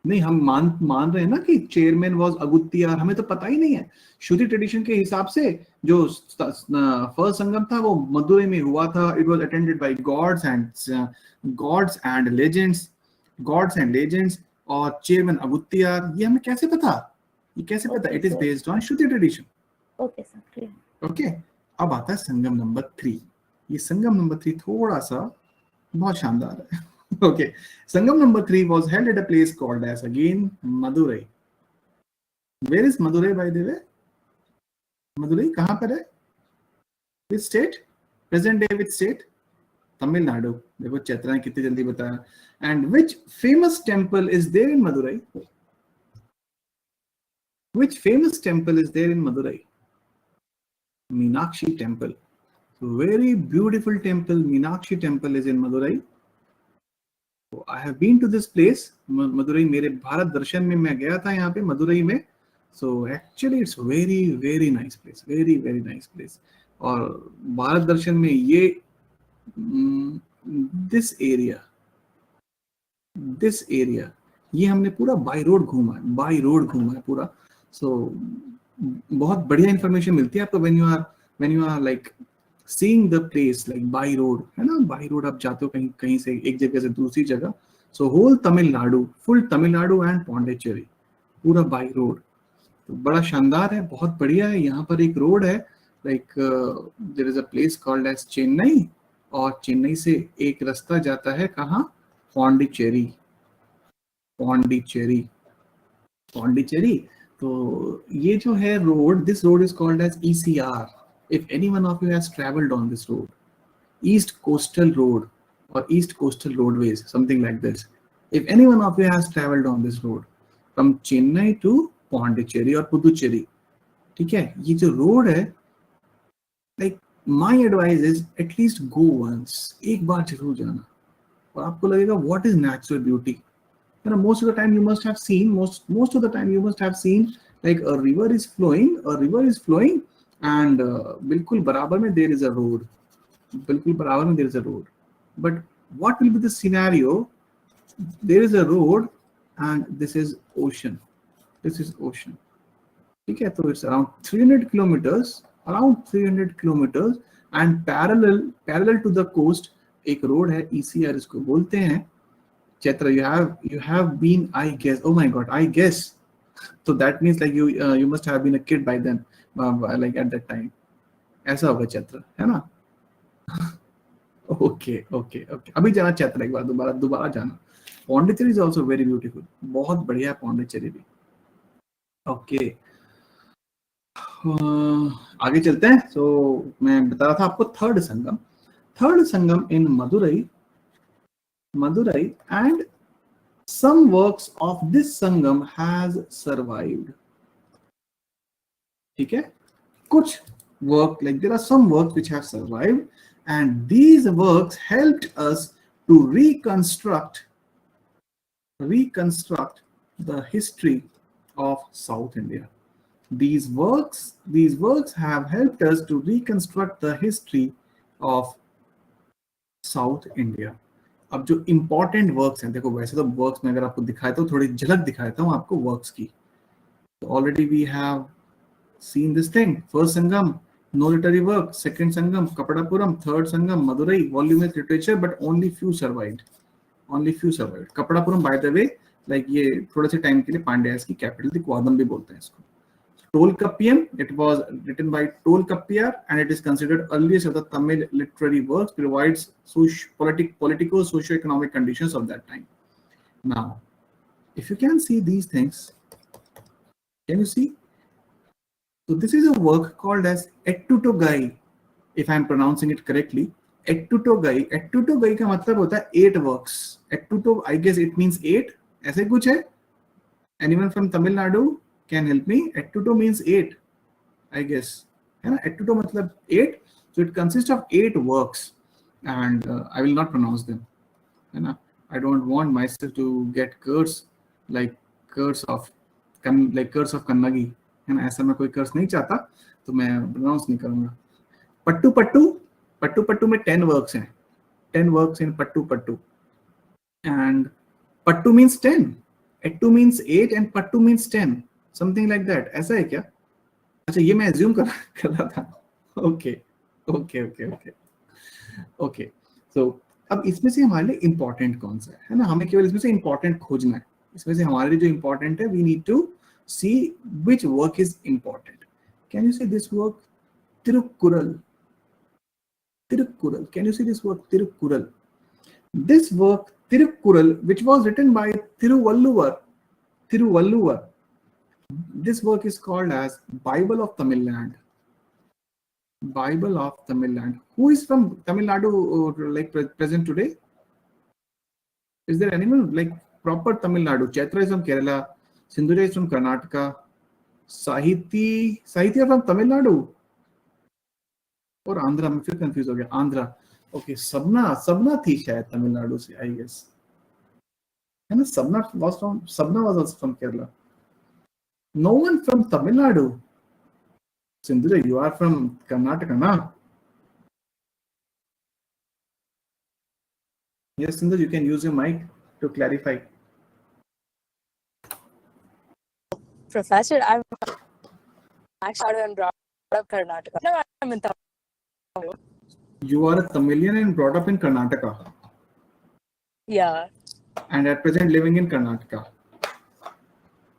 नहीं, हम मान रहे हैं ना कि चेयरमैन वाज अगुत्तियार. हमें तो पता ही नहीं है. श्रुति ट्रेडिशन के हिसाब से जो फर्स्ट संगम था वो मदुरै में हुआ था. It was attended by gods and legends और चेयरमैन अगुत्तियार. ये हमें कैसे पता? ये कैसे पता? It is based on Shruti tradition. Okay sir, clear. Okay. अब आता है संगम नंबर 3. ये संगम नंबर 3 थोड़ा सा बहुत शानदार है. Okay. Sangam number 3 was held at a place called as again Madurai. Where is Madurai, by the way? Madurai कहाँ पर है? Which state? Present day which state? Tamil Nadu. देखो चैत्रा ने कितनी जल्दी बताया. And which famous temple is there in Madurai? Which famous temple is there in Madurai? Meenakshi temple. So very beautiful temple. Meenakshi temple is in Madurai. So I have been to this place. Madurai मेरे भारत दर्शन में मैं गया था यहाँ पे मदुरई में. So actually it's very nice place. Very nice place. और भारत दर्शन में ये this area ये हमने पूरा बाय रोड घूमा है पूरा. So बहुत बढ़िया इंफॉर्मेशन मिलती है आपको when you are like seeing the place like by road, है ना. by road आप जाते हो कहीं से एक जगह से दूसरी जगह. So whole Tamil Nadu, full Tamil Nadu and Pondicherry पूरा by road. तो बड़ा शानदार है, बहुत बढ़िया है. यहाँ पर एक रोड है like there is a place called as Chennai, और चेन्नई से एक रास्ता जाता है कहाँ? पौंडीचेरी. तो ये जो है road, this road is called as ECR. If any one of you has traveled on this road, East Coastal Road or East Coastal Roadways, something like this. If any one of you has traveled on this road from Chennai to Pondicherry or Puducherry, ठीक है, ये जो road है, like my advice is at least go once, एक बार जरूर जाना, और आपको लगेगा what is natural beauty. You know, most of the time you must have seen like a river is flowing and बिल्कुल बराबर में there is a road. But what will be the scenario? There is a road and this is ocean. ठीक है, तो it's around 300 kilometers and parallel to the coast एक road है, ECR इसको बोलते हैं. Chaitra, you have been, I guess. Oh my God, I guess. So that means like you must have been a kid by then, like at that time. ऐसा होगा Chaitra, है ना? Okay. अभी जाना Chaitra एक बार दोबारा जाना. Pondicherry is also very beautiful. बहुत बढ़िया है Pondicherry भी. Okay. आगे चलते हैं. So मैं बता रहा था आपको third Sangam in Madurai, and some works of this Sangam has survived. ठीक है, कुछ work, like there are some works which have survived, and these works helped us to reconstruct the history of South India. These works have helped us to reconstruct the history of South India. अब जो important works हैं, देखो वैसे तो works में अगर आपको दिखाया तो थोड़ी झलक दिखाता हूँ आपको works की. So already we have seen this thing. First Sangam, no literary work. Second Sangam, Kapadapuram. Third Sangam, Madurai, voluminous literature, but only few survived. Kapadapuram, by the way, like ये थोड़े से टाइम के लिए पांड्यास की capital थी, क्वादम भी बोलते हैं इसको. Tolkappiyam, it was written by Tolkappiyar, and it is considered earliest of the Tamil literary works, provides political, socio-economic conditions of that time. Now, if you can see these things, can you see? So this is a work called as Ettutogai, if I am pronouncing it correctly. Ettutogai का मतलब होता है 8 works. Ettuto, I guess it means 8. ऐसे कुछ है? Anyone from Tamil Nadu can help me? Ettuto means 8, I guess. है ना? Ettuto मतलब 8. So it consists of 8 works, and I will not pronounce them. है ना? I don't want myself to get curse like curse of Kannagi. है ना? ऐसा मैं कोई कर्स नहीं चाहता, तो मैं प्रोनाउंस नहीं करूंगा. पट्टू में 10 works हैं. 10 works in pattu. And pattu means 10. Ettu means 8 and pattu means 10. Something like that. ऐसा है क्या? अच्छा, ये मैं assume कर रहा था. Okay. So अब इसमें से हमारे लिए important कौन सा है ना? हमें केवल इसमें से important खोजना है. इसमें से हमारे लिए जो important है, we need to see which work is important. Can you see this work? Tirukkural. Can you see this work? Tirukkural. This work Tirukkural, which was written by Thiruvalluvar. This work is called as Bible of Tamil Nadu. Bible of Tamil Nadu. Who is from Tamil Nadu like present today? Is there anyone like proper Tamil Nadu? Chaitra is from Kerala. Sindhuja is from Karnataka. Sahiti from Tamil Nadu. और आंध्रा में फिर confuse हो गया Andhra okay सबना थी शायद तमिलनाडु से I guess है ना Sabna was also from Kerala no one from Tamil Nadu Sindhuja you are from Karnataka ना yes Sindhu you can use your mic to clarify Professor I'm actually and brought up Karnataka no I'm in Tamil. You are a Tamilian and brought up in Karnataka. Yeah. And at present living in Karnataka.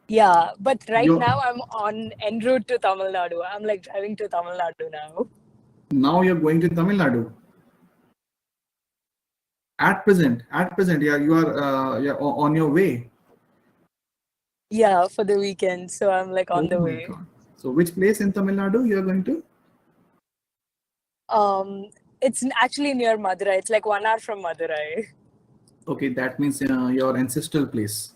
Yeah, but now I'm en route to Tamil Nadu. I'm like driving to Tamil Nadu now. Now you're going to Tamil Nadu. At present, yeah, you are on your way. Yeah, for the weekend. So I'm like on the way. God. So which place in Tamil Nadu you are going to? It's actually near Madurai. It's like 1 hour from Madurai. Okay, that means your ancestral place.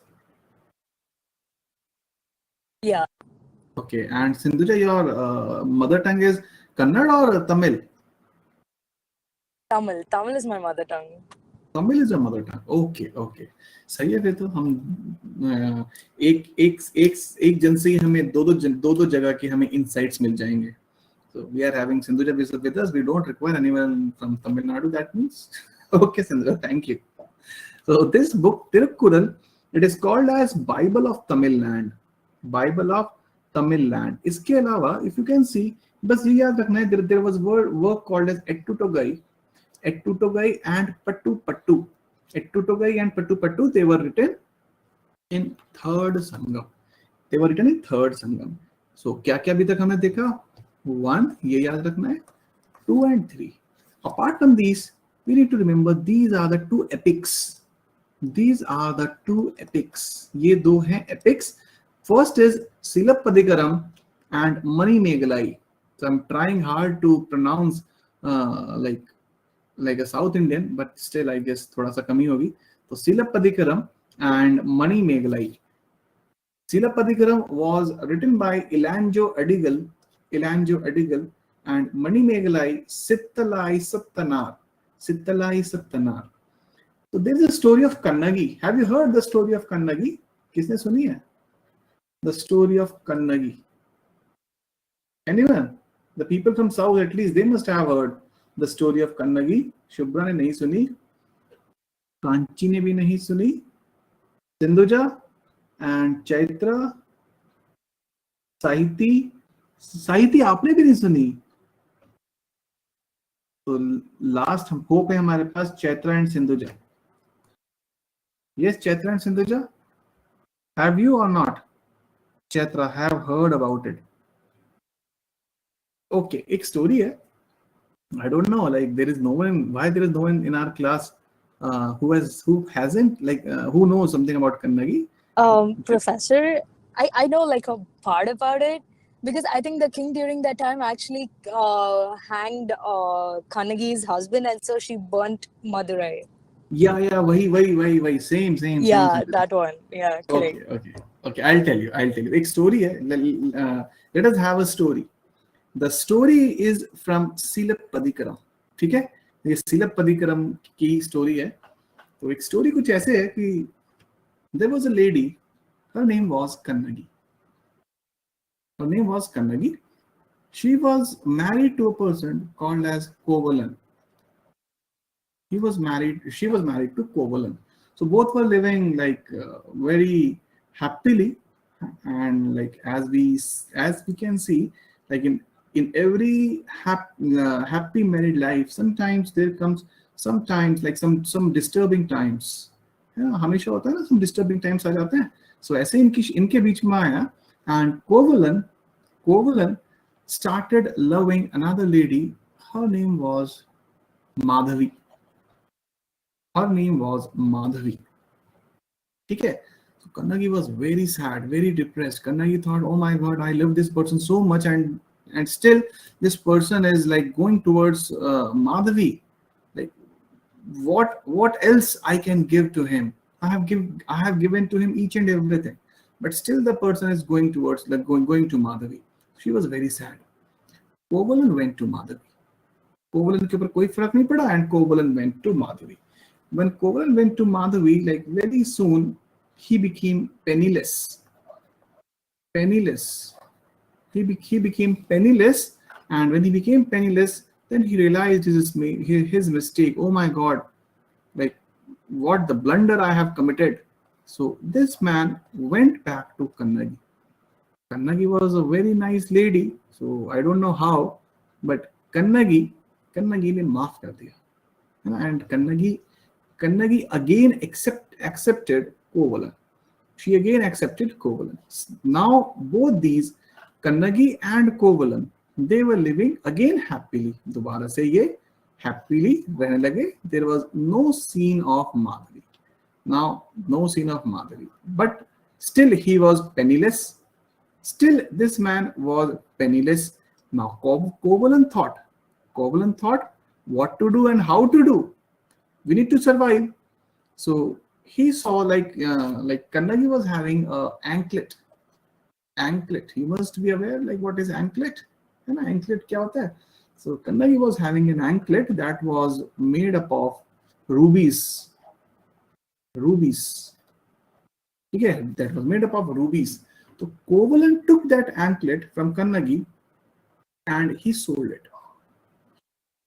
Yeah. Okay, and Sindhuja, your mother tongue is Kannada or Tamil? Tamil. Tamil is my mother tongue. Tamil is your mother tongue. Okay. सही है फिर तो हम एक जन से हमें दो जगह के हमें insights मिल जाएंगे. So we are having Sindhuja with us. We don't require anyone from Tamil Nadu. That means okay, Sindhuja, thank you. So this book Tirukkural, it is called as Bible of Tamil Land. Bible of Tamil Land. इसके अलावा if you can see, बस ये याद रखना है there was work called as Ettutogai and Pattu. Ettutogai and Pattu, they were written in third Sangam. So क्या अभी तक हमने देखा? 1, ये याद रखना है. 2 and 3. Apart from these, we need to remember these are the two epics. ये दो हैं epics. First is Silappadigaram and Mani Megalai. So I'm trying hard to pronounce like a South Indian, but still I guess थोड़ा सा कमी होगी. So Silappadigaram and Mani Megalai. Silappadigaram was written by Ilanjo Adigal and Mani Megalai Sittalai Sattanar. So there is a story of Kannagi. Have you heard the story of Kannagi? किसने सुनी है? The story of Kannagi. Anyone? The people from South, at least, they must have heard the story of Kannagi. Shubhra ने नहीं सुनी, कांची ने भी नहीं सुनी, Sindhuja and Chaitra, Sahiti आपने भी नहीं सुनी. So last hope है हमारे पास Chaitra and Sindhuja. Yes, Chaitra and Sindhuja, have you or not? Chaitra, have heard about it. Okay, एक story है. I don't know, like there is no one in our class who knows something about Kannagi. Professor, I know like a part about it because I think the king during that time actually hanged Kannagi's husband, and so she burnt Madurai. Yeah, वही same. Yeah, that one. Yeah, correct. Okay. I'll tell you. एक story है. Let us have a story. The story is from Silappadigaram. ठीक है? ये Silappadigaram की story है. तो एक story कुछ ऐसे है कि there was a lady. Her name was Kannagi. She was married to a person called as Kovalan. She was married to Kovalan. So both were living like very happily, and like as we can see, like in every happy married life, sometimes there comes like some disturbing times. हमेशा होता है ना, some disturbing times आ जाते हैं. So ऐसे इनके बीच में आया, and Kovalan started loving another lady. Her name was Madhavi. Her name was Madhavi. Okay. So Kannagi was very sad, very depressed. Kannagi thought, oh my God, I love this person so much, and still this person is like going towards Madhavi. Like, what else I can give to him? I have given to him each and everything, but still the person is going towards like going to Madhavi. She was very sad. Kovalan went to Madhavi. Kovalan के ऊपर कोई फर्क नहीं पड़ा, and Kovalan went to Madhavi. When Kovalan went to Madhavi, like very soon he became penniless. Penniless. He became penniless, and when he became penniless, then he realized his mistake. Oh my God, like what the blunder I have committed. So this man went back to Kannagi. Kannagi was a very nice lady, so I don't know how, but Kannagi ने माफ कर दिया, and Kannagi again accepted Kovalan. She again accepted Kovalan. Now both these, Kannagi and Kovalan, they were living again happily. दोबारा से ये happily रहने लगे. There was no scene of Madhavi. Now no scene of Madhavi, but still he was penniless. Still this man was penniless. Now Kovalan thought what to do and how to do. We need to survive. So he saw like Kannagi was having a anklet. You must be aware like what is anklet. है ना, anklet क्या होता है? So Kannagi was having an anklet that was made up of rubies. Okay, that was made up of rubies. So Kovalan took that anklet from Kannagi and he sold it.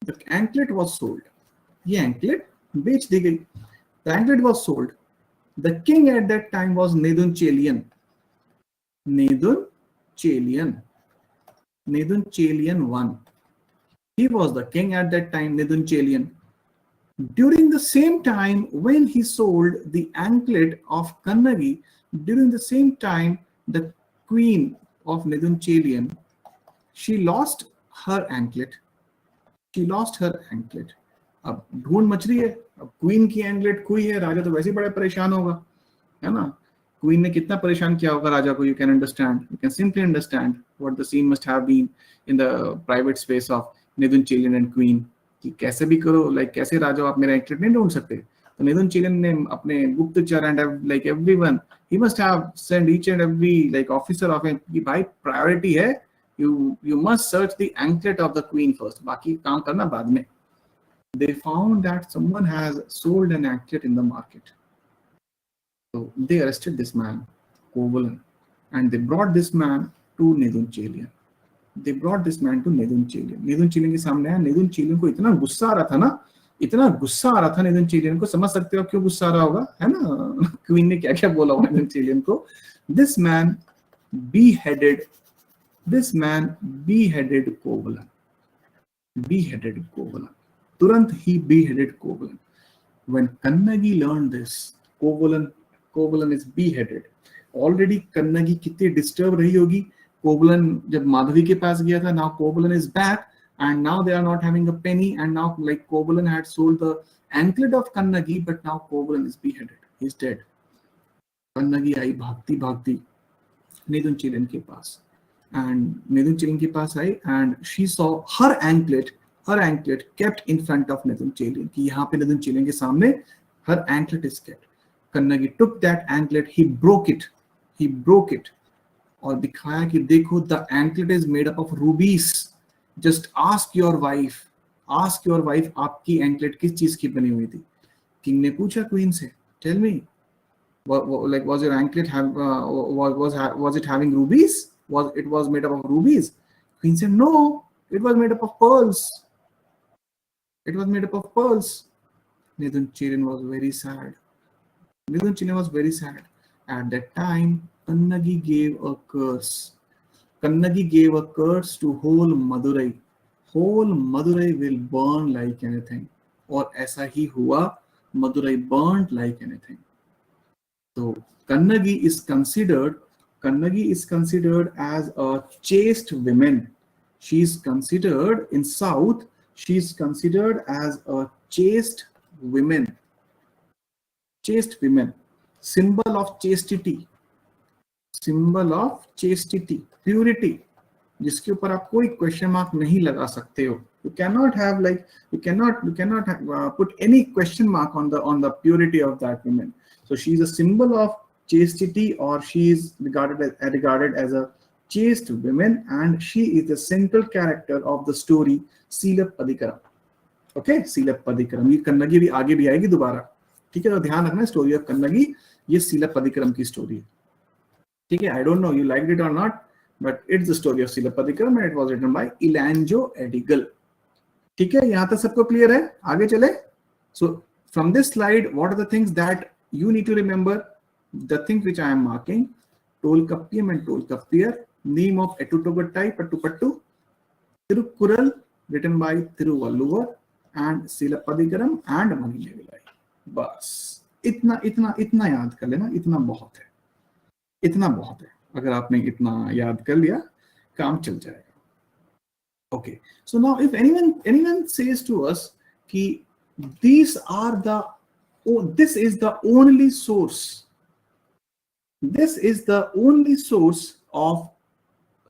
The anklet was sold. ये anklet बेच दी गई. The anklet was sold. The king at that time was Nedunchelian. Nedunchelian I. He was the king at that time, Nedunchelian. During the same time when he sold the anklet of Kannagi, during the same time the queen of Nedunchelian, she lost her anklet. अब ढूंढ much रही है. अब queen की एंगलेट खोई है, राजा तो वैसे ही बड़ा परेशान होगा, है ना. क्वीन ने कितना परेशान किया होगा राजा को. You can simply understand what the scene must have been in the private space of Nedunchelian and queen, कि कैसे भी करो, लाइक कैसे राजा आप मेरा एंगलेट नहीं ढूंढ सकते. तो नेदुनचेलियन ने अपने गुप्तचर and like everyone, he must have send each and every like officer of it कि भाई प्रायोरिटी है, you must search the anklet of the queen first, बाकी काम करना बाद में. They found that someone has sold an anklet in the market. So they arrested this man, Kovalan, and they brought this man to Nedunchelian. Nedunchelian के सामने आया. Nedunchelian को इतना गुस्सा आ रहा था Nedunchelian को. समझ सकते हो क्यों गुस्सा आ रहा होगा, है ना. क्वीन ने क्या क्या बोला होगा Nedunchelian को. This man beheaded Kovalan. तुरंत he beheaded Kovalan. When Kannagi learned this, Kovalan is beheaded. Already Kannagi कितनी डिस्टर्ब रही होगी. Kovalan जब माधवी के पास गया था, now Kovalan is back and now they are not having a penny, and now like Kovalan had sold the anklet of Kannagi, but now Kovalan is beheaded. He's dead. Kannagi आई भागती Nedunchelian के पास, and Nedunchelian के पास आई, and she saw her anklet kept in front of Nedunchelian, कि यहाँ पे Nedunchelian के सामने her anklet is kept. Kannagi took that anklet, he broke it और दिखाया कि देखो, the anklet is made up of rubies. Just ask your wife आपकी anklet किस चीज की बनी हुई थी. King ने पूछा queen से, tell me, like was your anklet was it having rubies? It was made up of rubies? Queen said no, it was made up of pearls. Nedunchelian was very sad. At that time, Kannagi gave a curse to whole Madurai. Whole Madurai will burn like anything. और ऐसा ही हुआ, Madurai burned like anything. So Kannagi is considered as a chaste woman. She is considered in South. She is considered as a chaste woman. chaste women, symbol of chastity, symbol of chastity, purity, जिसके ऊपर आप कोई question mark नहीं लगा सकते हो. You cannot have like you cannot have, put any question mark on the purity of that woman. So she is a symbol of chastity, or she is regarded as a chaste woman, and she is the central character of the story Silapadikaram. Okay, Silapadikaram. ये कन्नगी भी आगे भी आएगी दोबारा, ठीक है. तो ध्यान रखना, स्टोरी ऑफ कन्नगी ये सिलप्पदिकरम की स्टोरी है, ठीक है. I don't know you liked it or not, but it's the story of Silapadikaram and it was written by Elanjo Edigal. ठीक है, यहां तक सबको क्लियर है? आगे चले. So from this slide, what are the things that you need to remember? The things which I am marking: Tolkappiyam and Tolkappier, name of Ettutogattai, Pattupattu, Tirukkural written by Thiruvalluvar, and Silapadikaram and Manimevilai. बस इतना इतना इतना याद कर लेना, इतना बहुत है, इतना बहुत है. अगर आपने इतना याद कर लिया, काम चल जाएगा. Okay, so now if anyone says to us कि these are the, this is the only source, this is the only source of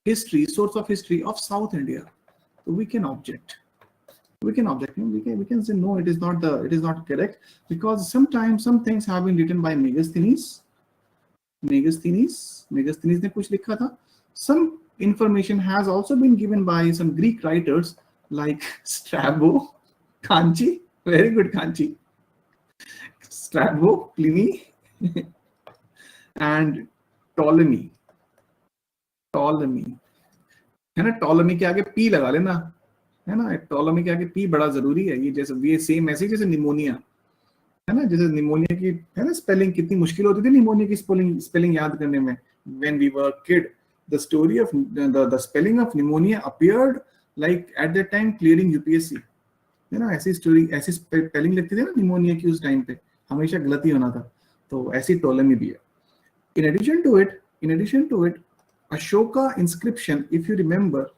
history of South India, so we can object. We can say no, it is not correct, because sometimes some things have been written by Megasthenes ने कुछ लिखा था. Some information has also been given by some Greek writers like Strabo, Kanchi, very good Kanchi, Strabo, Pliny, and Ptolemy. है ना, Ptolemy के आगे P लगा लेना, है ना. Ptolemy के आगे P बड़ा जरूरी है. ये जैसे ये सेम ऐसे जैसे निमोनिया है ना, जैसे निमोनिया की है ना स्पेलिंग कितनी मुश्किल होती थी निमोनिया की स्पेलिंग याद करने में. When we were kid, the story of the spelling of pneumonia appeared like at that time clearing UPSC, है ना. ऐसी स्टोरी, ऐसी स्पेलिंग लिखती थी ना निमोनिया की उस टाइम पे, हमेशा गलती होना था. तो ऐसी टोलेमी भी है. In addition to it, Ashoka inscription, if you remember,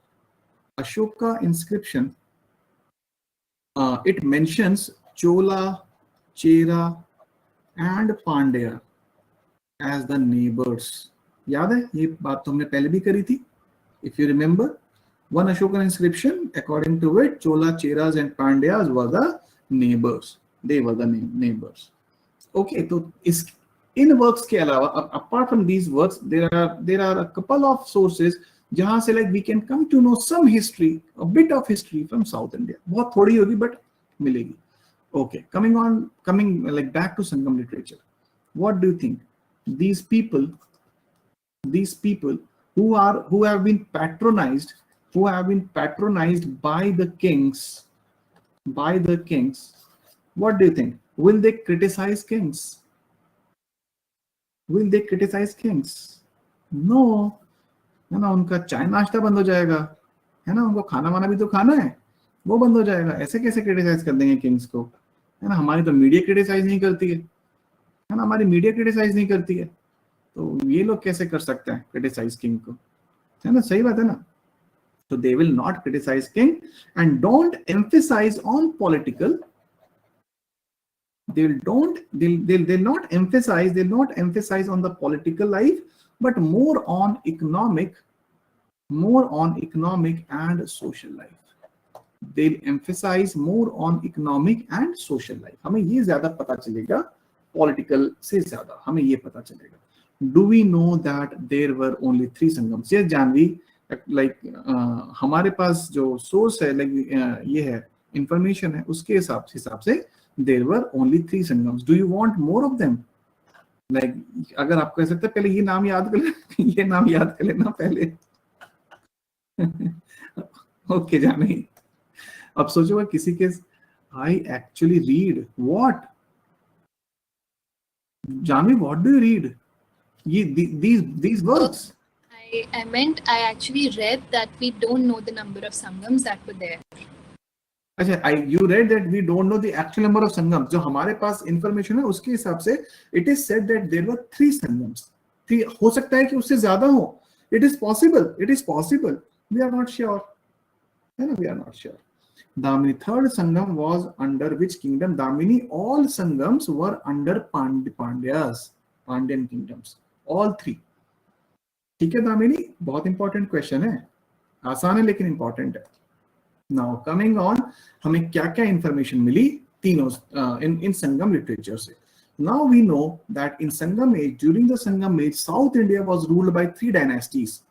Ashoka inscription, it mentions Chola, Chera and Pandya as the neighbors. याद है, ये बात तो हमने पहले भी करी थी. If you remember, one Ashoka inscription, according to it, Chola, Cheras and Pandyas were the neighbors. They were the neighbors. Okay, तो इस इन वर्क्स के अलावा, apart from these works, there are a couple of sources जहां से like we can come to know some history, a bit of history from South India. बहुत थोड़ी होगी but मिलेगी. Okay, coming like back to Sangam literature. What do you think? These people who have been patronized by the kings, what do you think? Will they criticize kings? No. है ना, उनका चाय नाश्ता बंद हो जाएगा, है ना, उनको खाना वाना भी तो खाना है, वो बंद हो जाएगा. ऐसे कैसे क्रिटिसाइज कर देंगे किंग्स को, है ना. हमारी तो मीडिया क्रिटिसाइज नहीं करती है ना, हमारी मीडिया क्रिटिसाइज नहीं करती है, तो ये लोग कैसे कर सकते हैं क्रिटिसाइज किंग को, है ना. सही बात है ना. So they will not criticize king and don't emphasize on political. They'll not emphasize on the political life, but more on economic and social life. They'll emphasize more on economic and social life. हमें ये ज्यादा पता चलेगा, political से ज्यादा हमें ये पता चलेगा. Do we know that there were only 3 Sangams? Yes, Janvi, like हमारे पास जो source है, like ये है information है, उसके हिसाब से there were only 3 Sangams. Do you want more of them? Like अगर आप कह सकते पहले ये नाम याद कर लेना पहले. Okay, Janvi. अब सोचो किसी के I actually read what? Janvi, what do you read? These words. I meant I actually read that we don't know the number of Sangams that were there. अच्छा, you read that we don't know the actual number of Sangams. जो हमारे पास information है उसके हिसाब से it is said that there were 3 Sangams. 3 हो सकता है कि उससे ज्यादा हो. It is possible. We are not sure. है ना, we are not sure. Damini. Third Sangam was under which kingdom? Damini. All Sangams were under Pandyas, Pandyan kingdoms. All three. ठीक है दामिनी, बहुत इंपॉर्टेंट क्वेश्चन है, आसान है लेकिन इंपॉर्टेंट है. नाउ कमिंग ऑन, हमें क्या क्या इंफॉर्मेशन मिली तीनों इन संगम लिटरेचर से. Now we know that in Sangam age, during the Sangam age, South India was ruled by three dynasties.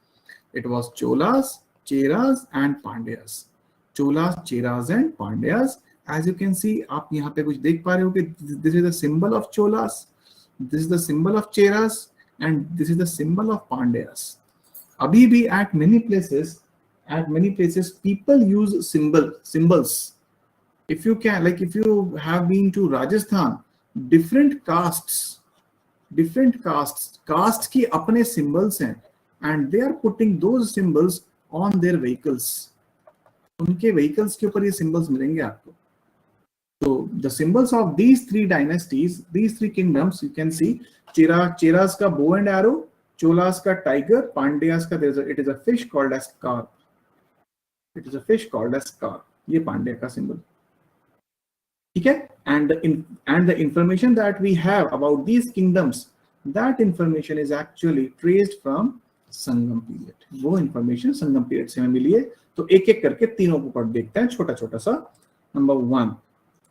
It was Cholas, Cheras and Pandyas. Cholas, Cheras and Pandyas. As you can see, आप यहाँ पे कुछ देख पा रहे हो कि this is the symbol of Cholas, this is the symbol of Cheras, and this is the symbol of Pandyas. Abhi bhi at many places, people use symbols. If you can, like if you have been to Rajasthan, different castes की अपने symbols हैं, and they are putting those symbols on their vehicles. उनके vehicles के ऊपर ये symbols मिलेंगे आपको. So the symbols of these three dynasties, these three kingdoms, you can see Cheras का bow and arrow, Cholas का tiger, Pandyas का it is a fish called as carp. It is a fish called as carp. ये पांड्या का symbol. ठीक है? And the information that we have about these kingdoms, that information is actually traced from Sangam period. वो information Sangam period से हमें मिली है. तो एक एक करके तीनों को पढ़ देखते हैं छोटा छोटा सा. Number 1.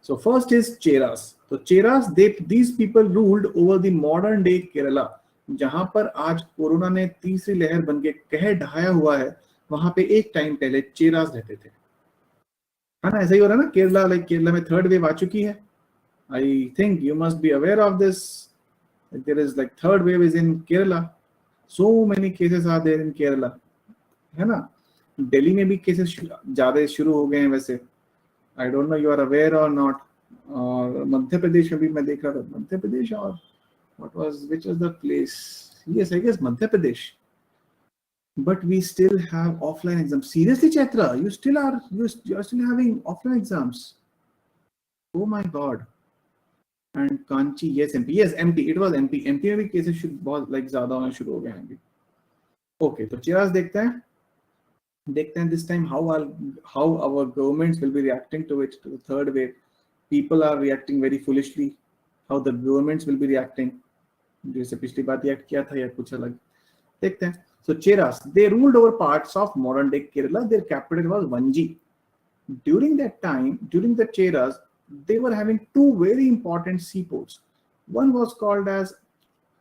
So first is Cheras. So Cheras, these people ruled over the modern day Kerala. जहां पर आज कोरोना ने तीसरी लहर बन के कहर ढाया हुआ है, वहां पे एक टाइम पहले चेरास रहते थे, है ना? ऐसा ही हो रहा है ना केरला, लाइक केरला में थर्ड वेव आ चुकी है. I think you must be aware of this. There is like third wave is in Kerala. So many cases are there in Kerala, है ना? दिल्ली में भी केसेस ज्यादा शुरू हो गए हैं वैसे. I don't know you are aware or not. और मध्य प्रदेश में भी मैं देख रहा था, मध्य प्रदेश और which was the place? Yes, I guess Madhya Pradesh. But we still have offline exams. Seriously, Chaitra, you are still having offline exams. Oh my God. And Kanchi, yes, MP. Yes, MP. It was MP. MP में भी cases should बहुत like ज़्यादा होना शुरू हो गए हैं. Okay, तो Cheras देखते हैं this time how our governments will be reacting to it, to the third wave. People are reacting very foolishly. How the governments will be reacting. जैसे पिछली बार रिएक्ट किया था या कुछ अलग. देखते हैं. So Cheras, they ruled over parts of modern day Kerala. Their capital was Vanji. During that time, during the Cheras, they were having two very important seaports. One was called as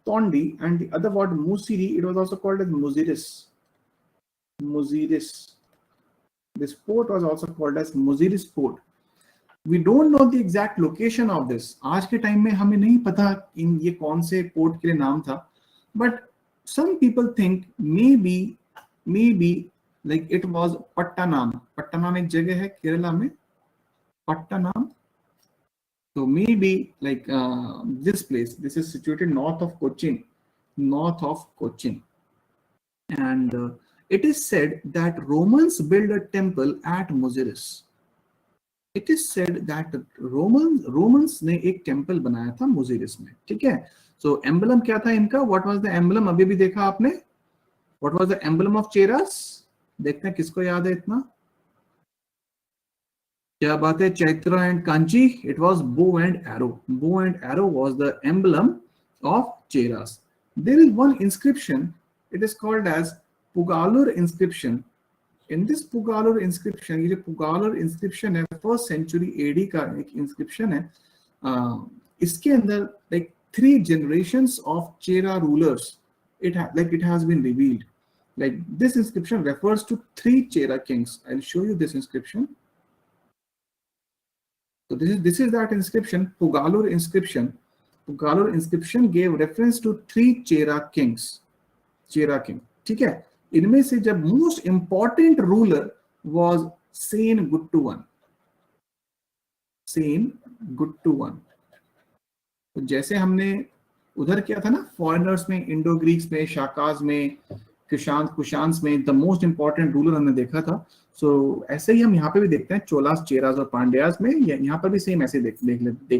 Tondi and the other was Musiri. It was also called as Muziris. This port was also called as Muziris port. We don't know the exact location of this. आज के time में हमें नहीं पता इन ये कौन से port के लिए नाम था. But some people think maybe like it was Pattanam. Pattanam एक जगह है केरला में, Pattanam. So maybe like this place. This is situated north of Cochin, and it is said that Romans built a temple at Muziris. It is said that Romans ने एक temple बनाया था मुजीरिस में. ठीक है. So emblem क्या था इनका? What was the emblem? अभी भी देखा आपने? What was the emblem of Cheras? देखते हैं किसको याद है इतना. क्या बात है Chaitra and Kanchi? It was bow and arrow. Bow and arrow was the emblem of Cheras. There is one inscription. It is called as Pugalur inscription. In this Pugalur inscription, ये जो Pugalur inscription है 1st century AD का एक inscription है. इसके अंदर like 3 generations of Chera rulers. It has been revealed. Like this inscription refers to 3 Chera kings. I'll show you this inscription. So this is that inscription, Pugalur inscription. Pugalur inscription gave reference to 3 Chera kings. Chera king. ठीक है. इनमें से जब most important ruler was Senguttuvan. तो जैसे हमने उधर किया था ना फॉरेनर्स में, इंडो ग्रीक्स में, शाकाज में, कुशांस में, द मोस्ट इंपॉर्टेंट रूलर हमने देखा था. सो ऐसे ही हम यहाँ पे भी देखते हैं चोलास, चेरास और पांड्यास में. यहाँ पर भी सेम ऐसे देख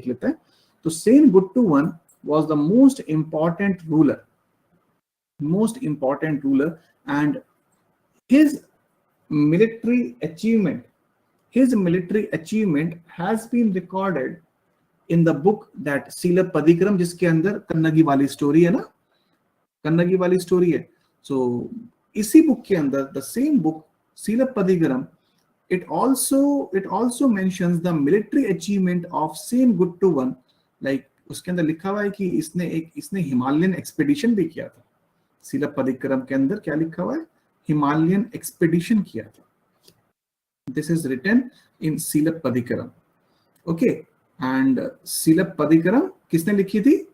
लेते हैं. तो Senguttuvan was the most important ruler and his military achievement his military achievement has been recorded in the book that Silapadikaram, जिसके अंदर कन्नगी वाली स्टोरी है ना, कन्नगी वाली स्टोरी है. So इसी बुक के अंदर, the same book Silapadikaram, it also mentions the military achievement of same Guttu one. Like उसके अंदर लिखा हुआ है कि इसने हिमालयन एक्सपेडिशन भी किया था. सिलपदिक्रम के अंदर क्या लिखा हुआ है? हिमालयन एक्सपेडिशन किया था. This is written in Silapadikaram. Okay, and Silapadikaram किसने लिखी थी?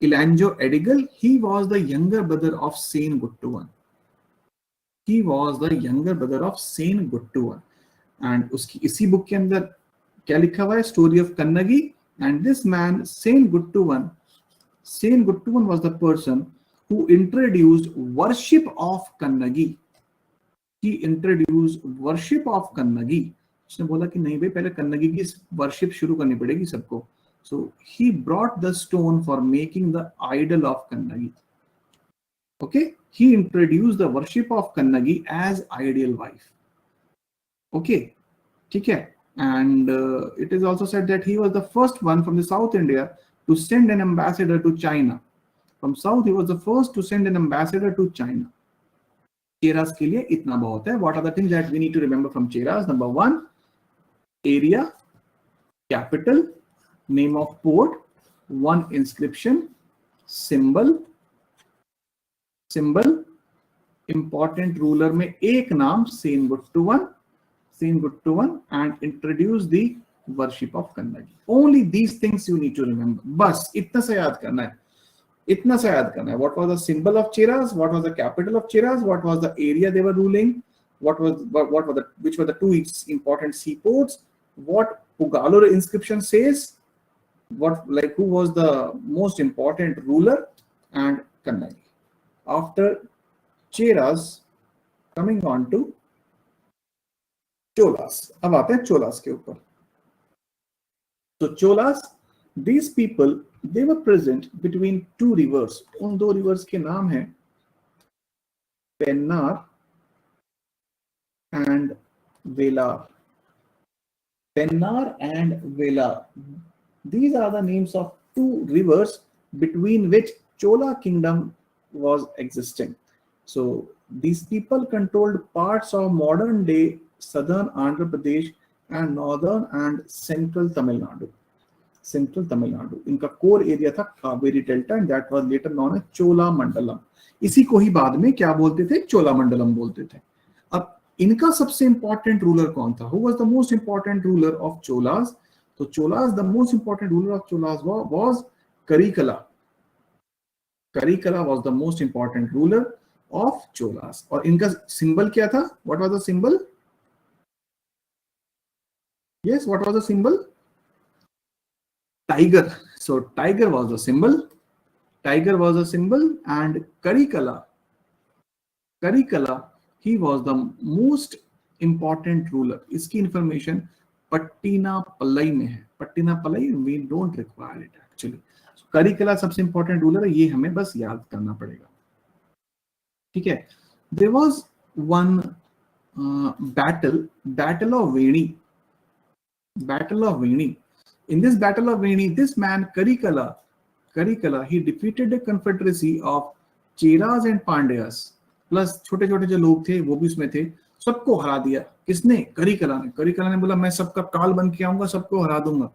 Ilanjo Edigal. He was the younger brother of Saint Guttuvan. He was the younger brother of Saint Guttuvan. And उसकी इसी बुक के अंदर क्या लिखा हुआ है? Story of Kannagi. And this man, Saint Guttuvan was the person who introduced worship of Kannagi. He introduced worship of Kannagi. उसने बोला कि नहीं भाई, पहले कन्नगी की वर्शिप शुरू करनी पड़ेगी सबको. So he brought the stone for making the idol of Kannagi. Okay, he introduced the worship of Kannagi as ideal wife. Okay, ठीक है. And it is also said that he was the first one from the South India to send an ambassador to China. From South, he was the first to send an ambassador to China. Cheras के लिए इतना बहुत है. What are the things that we need to remember from Cheras? Number 1, area, capital, name of port, 1 inscription, symbol, important ruler में एक नाम, Saint Guttuvan, and introduce the worship of Kannagi. Only these things you need to remember. बस इतना सा याद करना है. What was the symbol of Cheras? What was the capital of Cheras? What was the area they were ruling? Which were the 2 important seaports? What Pugalur inscription says? Who was the most important ruler? And Kannagi. After Cheras, coming on to Cholas. अब आते हैं Cholas के ऊपर. So Cholas, these people, they were present between 2 rivers. उन 2 rivers के नाम हैं Pennar and Velar. Pennar and Velar. These are the names of 2 rivers between which Chola kingdom was existing. So these people controlled parts of modern day southern Andhra Pradesh and northern and central Tamil Nadu. इनका core area था Kaveri delta, and that was later known as Chola Mandalam. इसी को ही बाद में क्या बोलते थे? चोला मंडलम बोलते थे. अब इनका सबसे इंपॉर्टेंट रूलर कौन था? Who was the most important ruler of Cholas? तो Cholas, the most important ruler of Cholas was Karikala. Karikala was the most important ruler of Cholas. और इनका सिंबल क्या था? What was the symbol? Yes, what was the symbol? Tiger. So tiger was the symbol. And Karikala, he was the most important ruler. इसकी information पट्टिना Pallai में है. पट्टिना Pallai we don't require it actually. So Karikala सबसे important ruler है, ये हमें बस याद करना पड़ेगा. ठीक है. There was one battle of Veni. In this battle of Veni, this man Karikala, he defeated a confederacy of Cheras and Pandyas. Plus छोटे-छोटे जो लोग थे वो भी उसमें थे. सबको हरा दिया. किसने? करिकला ने बोला मैं सबका काल बन के आऊंगा, सबको हरा दूंगा.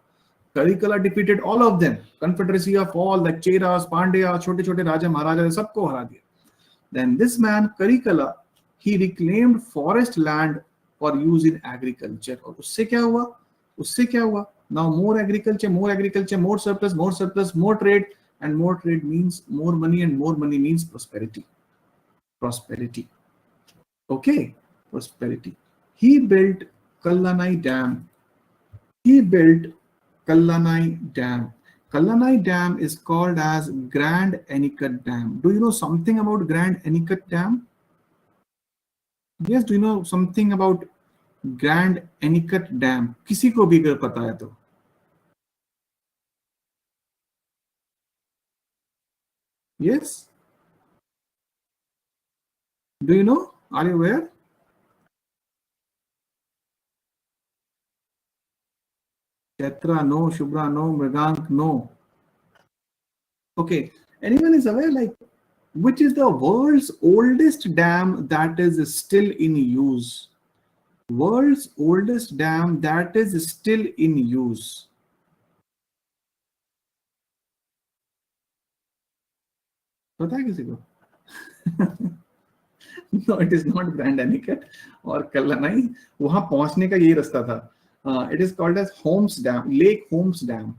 Karikala defeated all of them. Confederacy of all the Cheras, Pandya, छोटे-छोटे राजा महाराजा सबको हरा दिया. Then this man Karikala, he reclaimed forest land for use in agriculture. और उससे क्या हुआ? Now more agriculture, more surplus, more trade, and more trade means more money, and more money means prosperity. Okay, prosperity. He built Kallanai Dam. Kallanai Dam is called as Grand Anicut Dam. Do you know something about Grand Anicut Dam? Yes, do you know something about Grand Anicut Dam? किसी को भी अगर पता है तो. Yes? Do you know? Are you aware? Chetra, no. Shubhra, no. Mrigank, no. Okay. Anyone is aware, like, which is the world's oldest dam that is still in use? World's oldest dam that is still in use. पता है किसी को? No, it is not Grand Anicut or Kallanai. वहां पहुंचने का यही रास्ता था. It is called as Holmes Dam, Lake Holmes Dam.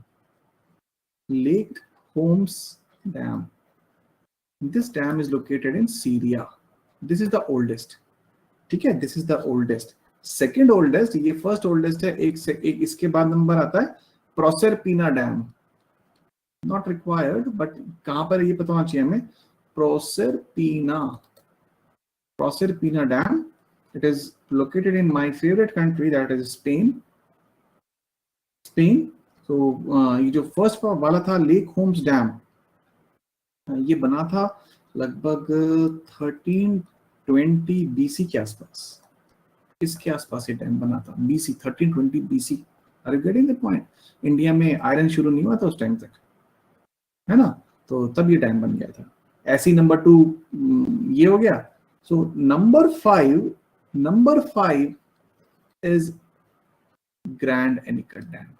Lake Holmes Dam. This dam is located in Syria. This is the oldest. ठीक है? This is the oldest. Second oldest, ये first oldest है. एक इसके बाद नंबर आता है Proserpina Dam. Not required, but कहाँ पर ये पता होना चाहिए हमें. Proserpina Dam. It is located in my favorite country, that is Spain. So ये जो first वाला था Lake Holmes Dam, ये बना था लगभग 1320 BC के आसपास. इसके आसपास ये डैम बना था. BC 1320 BC. Are you getting the point? India में आयरन शुरू नहीं हुआ था उस टाइम तक, है ना? तो तब ये डैम बन गया था. ऐसी नंबर 2 ये हो गया. So number 5 is Grand Anicut Dam.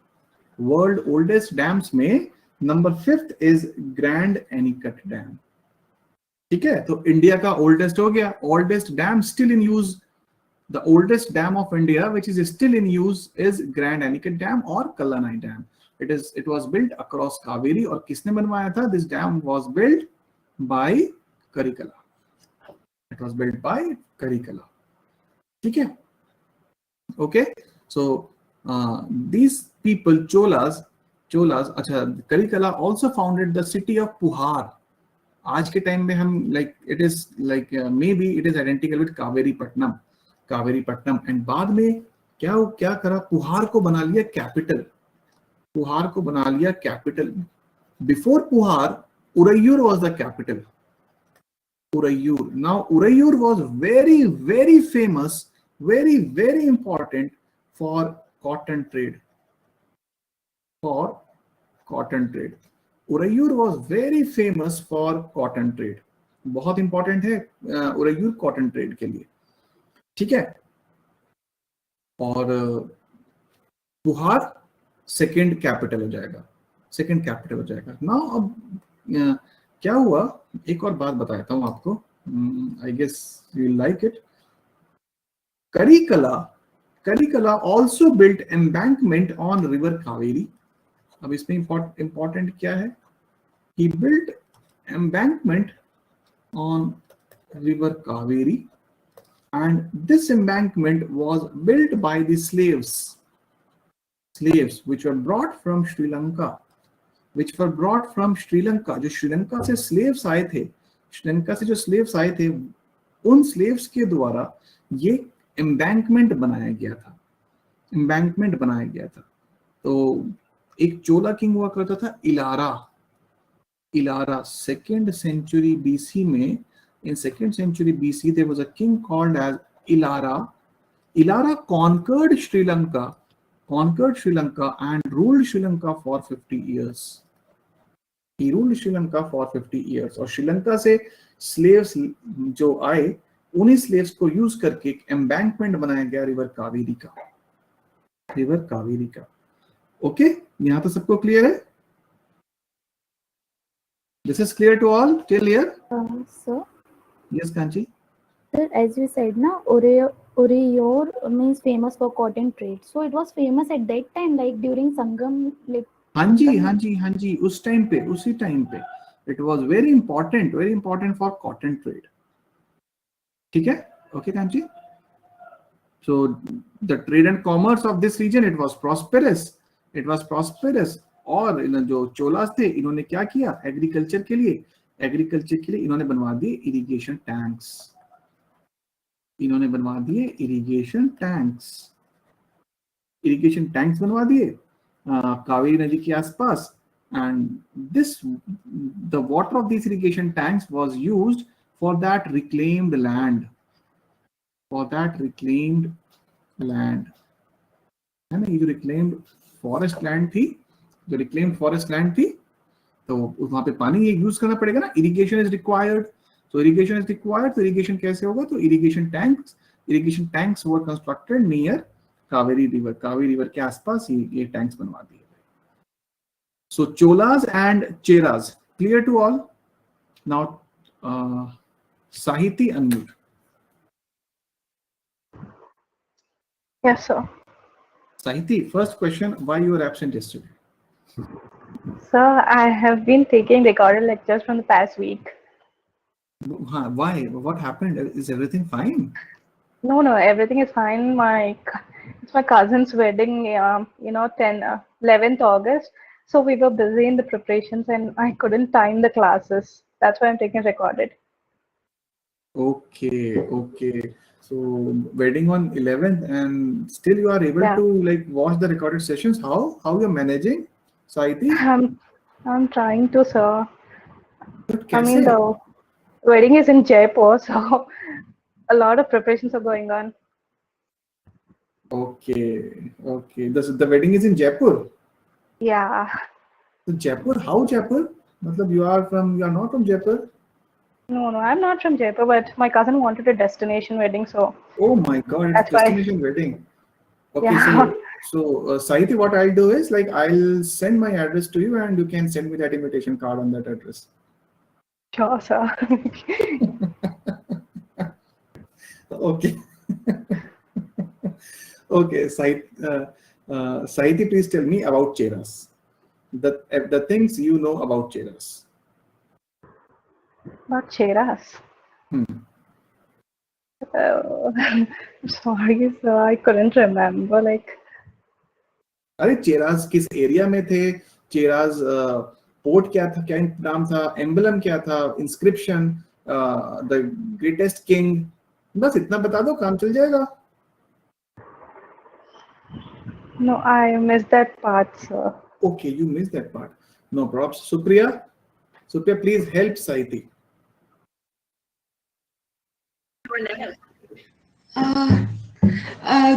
World oldest dams में number 5th is Grand Anicut Dam. ठीक है? तो इंडिया का oldest हो गया. Oldest dam still in use. The oldest dam of India which is still in use is Grand Anicut Dam or Kallanai Dam. It was built across Kaveri. और किसने बनवाया था? This dam was built by Karikala. It was built by Karikala. ठीक है? Okay. So these people, Cholas. अच्छा, Karikala also founded the city of Puhar. आज के time में हम it is maybe it is identical with Kaveri Patnam. And बाद में क्या करा? पुहार को बना लिया capital. Before Puhar, Uraiyur was the capital. Now Uraiyur was very, very famous, very, very important for cotton trade. Uraiyur was very famous for cotton trade. बहुत important है Uraiyur cotton trade के लिए. ठीक है? और पुहार सेकेंड कैपिटल हो जाएगा. Now अब क्या हुआ, एक और बात बताता हूं आपको. I guess you like it. Karikala also built embankment on river Kaveri. अब इसमें important क्या है? He built embankment on river Kaveri. And this embankment was built by the slaves which were brought from Sri Lanka. जो श्रीलंका से slaves आए थे, उन slaves के द्वारा ये embankment बनाया गया था. तो एक चोला किंग हुआ करता था इलारा. 2nd century BC में, in 2nd century BC, there was a king called as Ilara. Ilara conquered Sri Lanka and ruled Sri Lanka for 50 years. He ruled Sri Lanka for 50 years. और श्रीलंका से slaves जो आए, उन्हीं slaves को use करके एक embankment बनाया गया रिवर कावेरी का. ओके? यहाँ तो सबको क्लियर है? This is clear to all till here? So Yes, Kanchi. Sir, as you said, na, Uraiyur means famous for cotton trade. So it was famous at that time, like during Sangam. Like, हाँ जी, उसी time पे. It was very important for cotton trade. ठीक है? Okay, Kanchi. So the trade and commerce of this region, it was prosperous. और जो चोलास थे, इन्होंने क्या किया? एग्रीकल्चर के लिए इन्होंने बनवा दिए इरिगेशन टैंक्स बनवा दिए कावेरी नदी के आसपास. And the water of this irrigation tanks was used for that reclaimed land. है ना? ये जो रिक्लेम्ड फॉरेस्ट लैंड थी, जो रिक्लेम्ड फॉरेस्ट लैंड थी, तो वहां पे पानी यूज करना पड़ेगा ना, इरिगेशन इज रिक्वायर्ड, तो इरिगेशन इज रिक्वायर्ड, तो इरिगेशन कैसे होगा, तो irrigation tanks were constructed near Kaveri river के आसपास ये टैंक्स बनवा दिए गए. So Cholas and Cheras clear to all. Now Sahiti, unmute. Yes, sir. Sahiti, first question, why you were absent yesterday? Sir, I have been taking recorded lectures from the past week. Why? What happened? Is everything fine? No, everything is fine. It's my cousin's wedding, 11th August. So we were busy in the preparations and I couldn't time the classes. That's why I'm taking recorded. Okay. So wedding on 11th and still you are able to like watch the recorded sessions. How you're managing, Sahiti? I'm trying to, sir. But I mean, the wedding is in Jaipur, so a lot of preparations are going on. Okay. The wedding is in Jaipur? Yeah. So Jaipur, how Jaipur? Matlab you are not from Jaipur? No, I'm not from Jaipur, but my cousin wanted a destination wedding, so. Oh my God, it's destination wedding. Okay, yeah. So Sahiti, what I'll do is like I'll send my address to you and you can send me that invitation card on that address. Sure, sir. Okay. Okay, Sahiti, please tell me about Cheras. The things you know about Cheras. About Cheras? Sorry, sir, I couldn't remember. अरे चेरास किस area में थे, Cheras port क्या था, क्या नाम था, emblem क्या था, इंस्क्रिप्शन, द ग्रेटेस्ट किंग, बस इतना बता दो काम चल जाएगा. No, I missed that part, sir. Okay, you missed that part. No props. Supriya, please help Sahiti.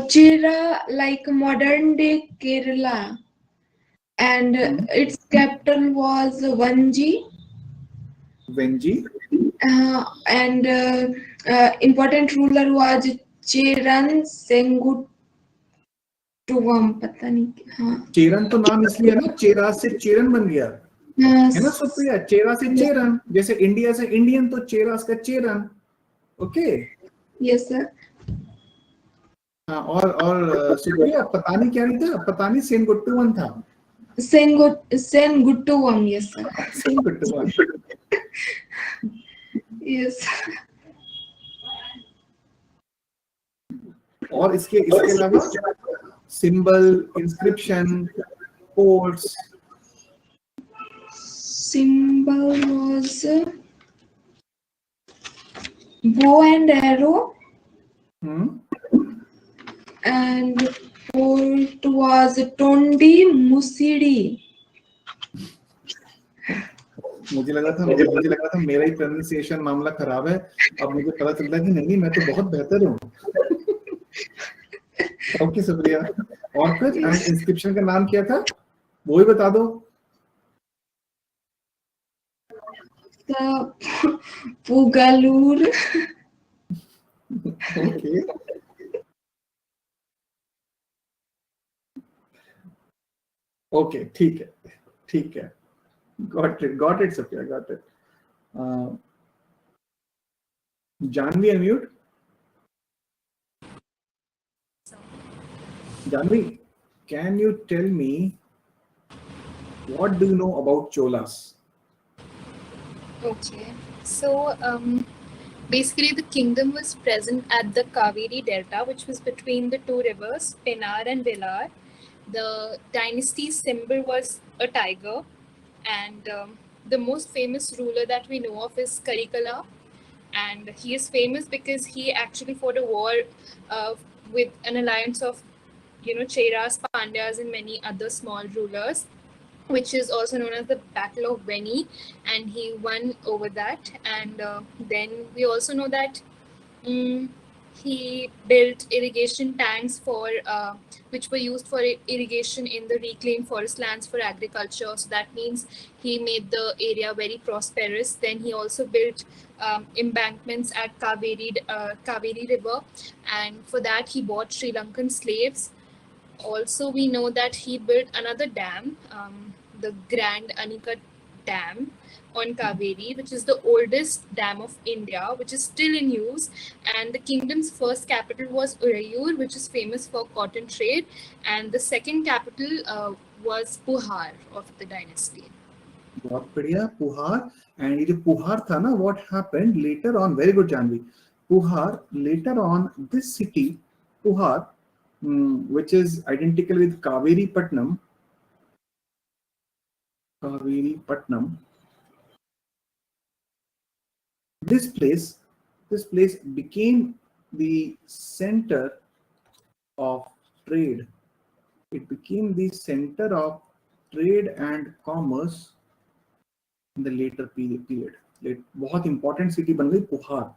Chera, like modern day Kerala, and its capital was Vanji. And important ruler was Cheran Senguttuvam. पता नहीं. हाँ. चेरन तो नाम इसलिए ना, चेरा से चेरन बन गया है ना सुप्रिया, चेरा से चेरन, जैसे इंडिया से इंडियन तो चेरास का चेरन. ओके. Yes sir. हाँ, और सुप्रिया पता नहीं क्या नहीं था, पता नहीं सेनगुट्टुवम था. Senguttuvam. Yes sir. Senguttuvam. Yes. और इसके अलावा symbol, inscription, codes. Symbol was bow and arrow. And port was Tondi Musidi. मुझे लगा था मेरा ही प्रोनाउंसिएशन मामला खराब है, अब मुझे पता चलता है कि नहीं मैं तो बहुत बेहतर हूँ. ओके सुप्रिया, और फिर इंस्क्रिप्शन का नाम क्या था वो ही बता दो. पुगलूर. ओके. ओके, ठीक है. Got it, Sophia, got it. Janvi, unmute. Janvi, can you tell me what do you know about Cholas? Okay, so basically the kingdom was present at the Kaveri Delta, which was between the two rivers, Pennar and Velar. The dynasty's symbol was a tiger, and the most famous ruler that we know of is Karikala, and he is famous because he actually fought a war with an alliance of Cheras, Pandyas, and many other small rulers, which is also known as the Battle of Veni, and he won over that. And then we also know that He built irrigation tanks for which were used for irrigation in the reclaimed forest lands for agriculture. So that means he made the area very prosperous. Then he also built embankments at Kaveri River, and for that he bought Sri Lankan slaves. Also, we know that he built another dam, the Grand Anika Dam on Kaveri, which is the oldest dam of India, which is still in use. And the kingdom's first capital was Urayur, which is famous for cotton trade. And the second capital was Puhar of the dynasty. बहुत बढ़िया पुहार. And ये जो पुहार था ना, what happened later on, very good Janvi. Puhar, later on, this city, Puhar, which is identical with Kaveri Patnam. This place became the center of trade. It became the center of trade and commerce in the later period. बहुत important city बन गई पुहार.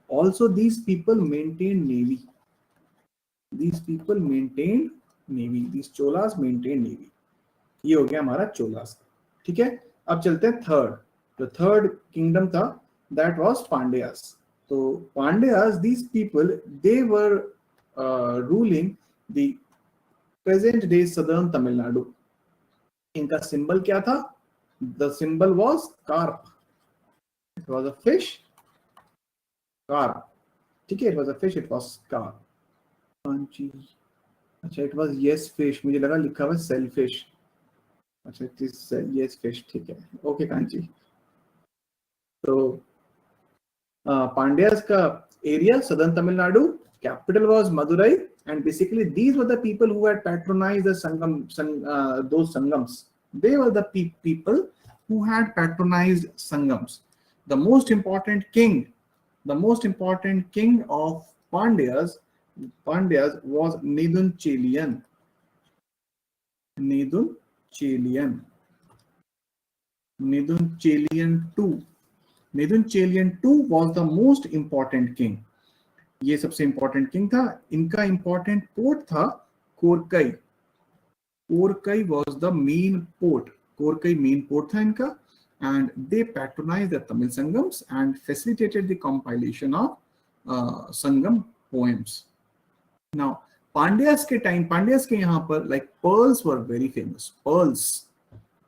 Also, these people maintained navy. These Cholas maintained navy. ये हो गया हमारा Cholas. ठीक है. अब चलते हैं third. The third kingdom था, that was Pandyas. So Pandyas, these people, they were ruling the present day southern Tamil Nadu. इनका symbol क्या था? The symbol was carp. It was a fish. Carp. ठीक है, it was a fish. It was carp. अच्छा, it was yes fish. मुझे लगा लिखा हुआ selfish. अच्छा, it is yes fish. ठीक है. Okay, Kanchi. So Pandyas ka area, southern Tamil Nadu, capital was Madurai, and basically these were the people who had patronized the those Sangams. They were the people who had patronized Sangams. The most important king of Pandyas was Nidun Chelian. Nidun Chelian II. Nidun Chelian II was the most important king. ये सबसे important king था. इनका important port था Korkai. Korkai was the main port. Korkai main port था इनका, and they patronized the Tamil Sangams and facilitated the compilation of Sangam poems. Now, Pandyas के यहाँ पर like pearls were very famous. Pearls.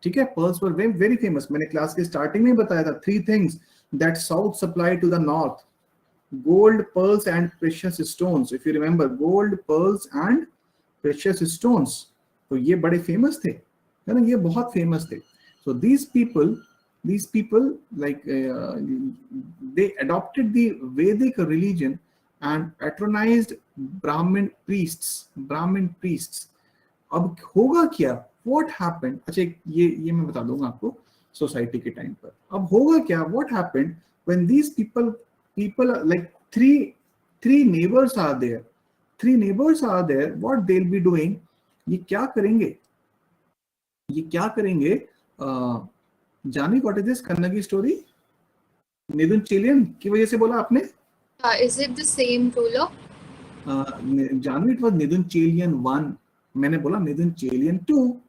ठीक है, pearls were very, very famous. मैंने class के starting में बताया था 3 things that south supplied to the north: gold, pearls and precious stones. If you remember, gold, pearls and precious stones. तो ये बड़े famous थे, है ना, ये बहुत famous थे. So these people like they adopted the Vedic religion and patronized Brahmin priests. अब होगा क्या? What happened? अच्छा, ये मैं बता दूंगा आपको सोसाइटी के टाइम पर. अब होगा क्या? What happened when these people like three neighbors are there? What they'll be doing? ये क्या करेंगे? जानी, what is this Kannagi story? Nidun Chelian की वजह से बोला आपने? Is it the same ruler? जानी, it was Nidun Chelian 1. मैंने बोला Nidun Chelian 2.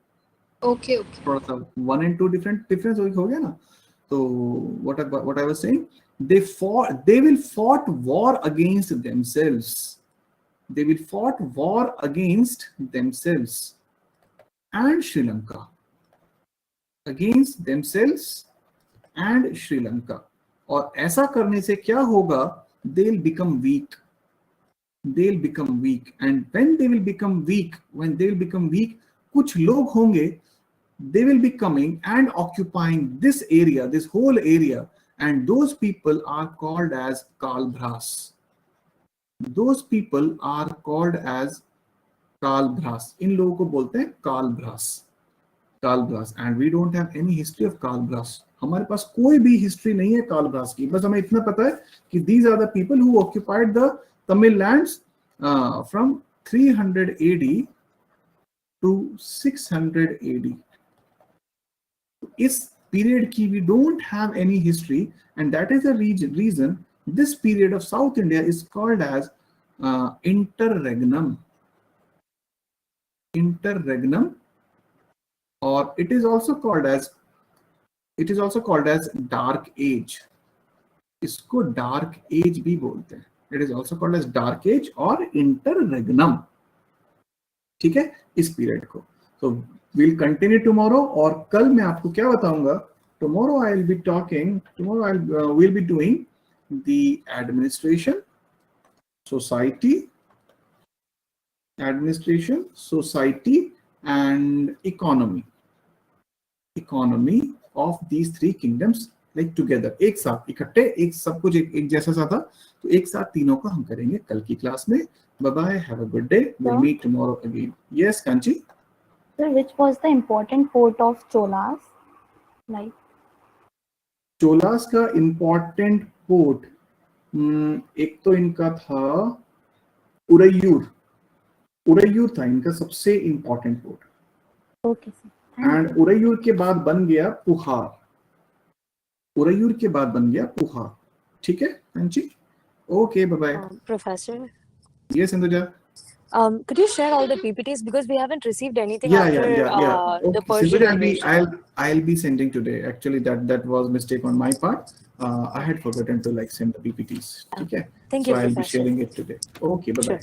Okay. थोड़ा सा 1 and 2 difference हो गया ना. So what I was saying, they will fought war against themselves. And Sri Lanka. Against themselves and Sri Lanka. और ऐसा करने से क्या होगा? They'll become weak. And when they will become weak, कुछ लोग होंगे, they will be coming and occupying this area, this whole area, and those people are called as Kalbhras. इन लोगों को बोलते हैं Kalbhras. And we don't have any history of Kalbhras. हमारे पास कोई भी history नहीं है Kalbhras की. बस हमें इतना पता है कि these are the people who occupied the Tamil lands from 300 AD to 600 AD. इस period की we don't have any history, and that is the reason this period of South India is called as interregnum, or it is also called as dark age. इसको dark age भी बोलते हैं. It is also called as dark age or interregnum. ठीक है, इस period को. So we'll continue tomorrow. और कल मैं आपको क्या बताऊंगा? Tomorrow we'll be doing the administration, society, and economy of these three kingdoms, like together, एक साथ, इकट्ठे, एक सब कुछ एक जैसा सा था, तो एक साथ तीनों को हम करेंगे कल की क्लास में. Bye bye, have a good day. We'll meet tomorrow again. Yes, Kanchi? Sir, which was the important port of Cholas? Like Cholas का important port, एक तो इनका था उरैयूर था इनका सबसे important port. okay, sir. And Uraiyur के बाद बन गया पुहार. ठीक है Anchi? Okay, bye bye. Professor, yes Anduja. could you share all the PPTs because we haven't received anything Yeah. after Okay. the Persian invasion. I'll be sending today. Actually, that was mistake on my part. I had forgotten to send the PPTs. Okay. Thank So you, I'll be Professor. sharing it today. Okay. Bye bye. Sure.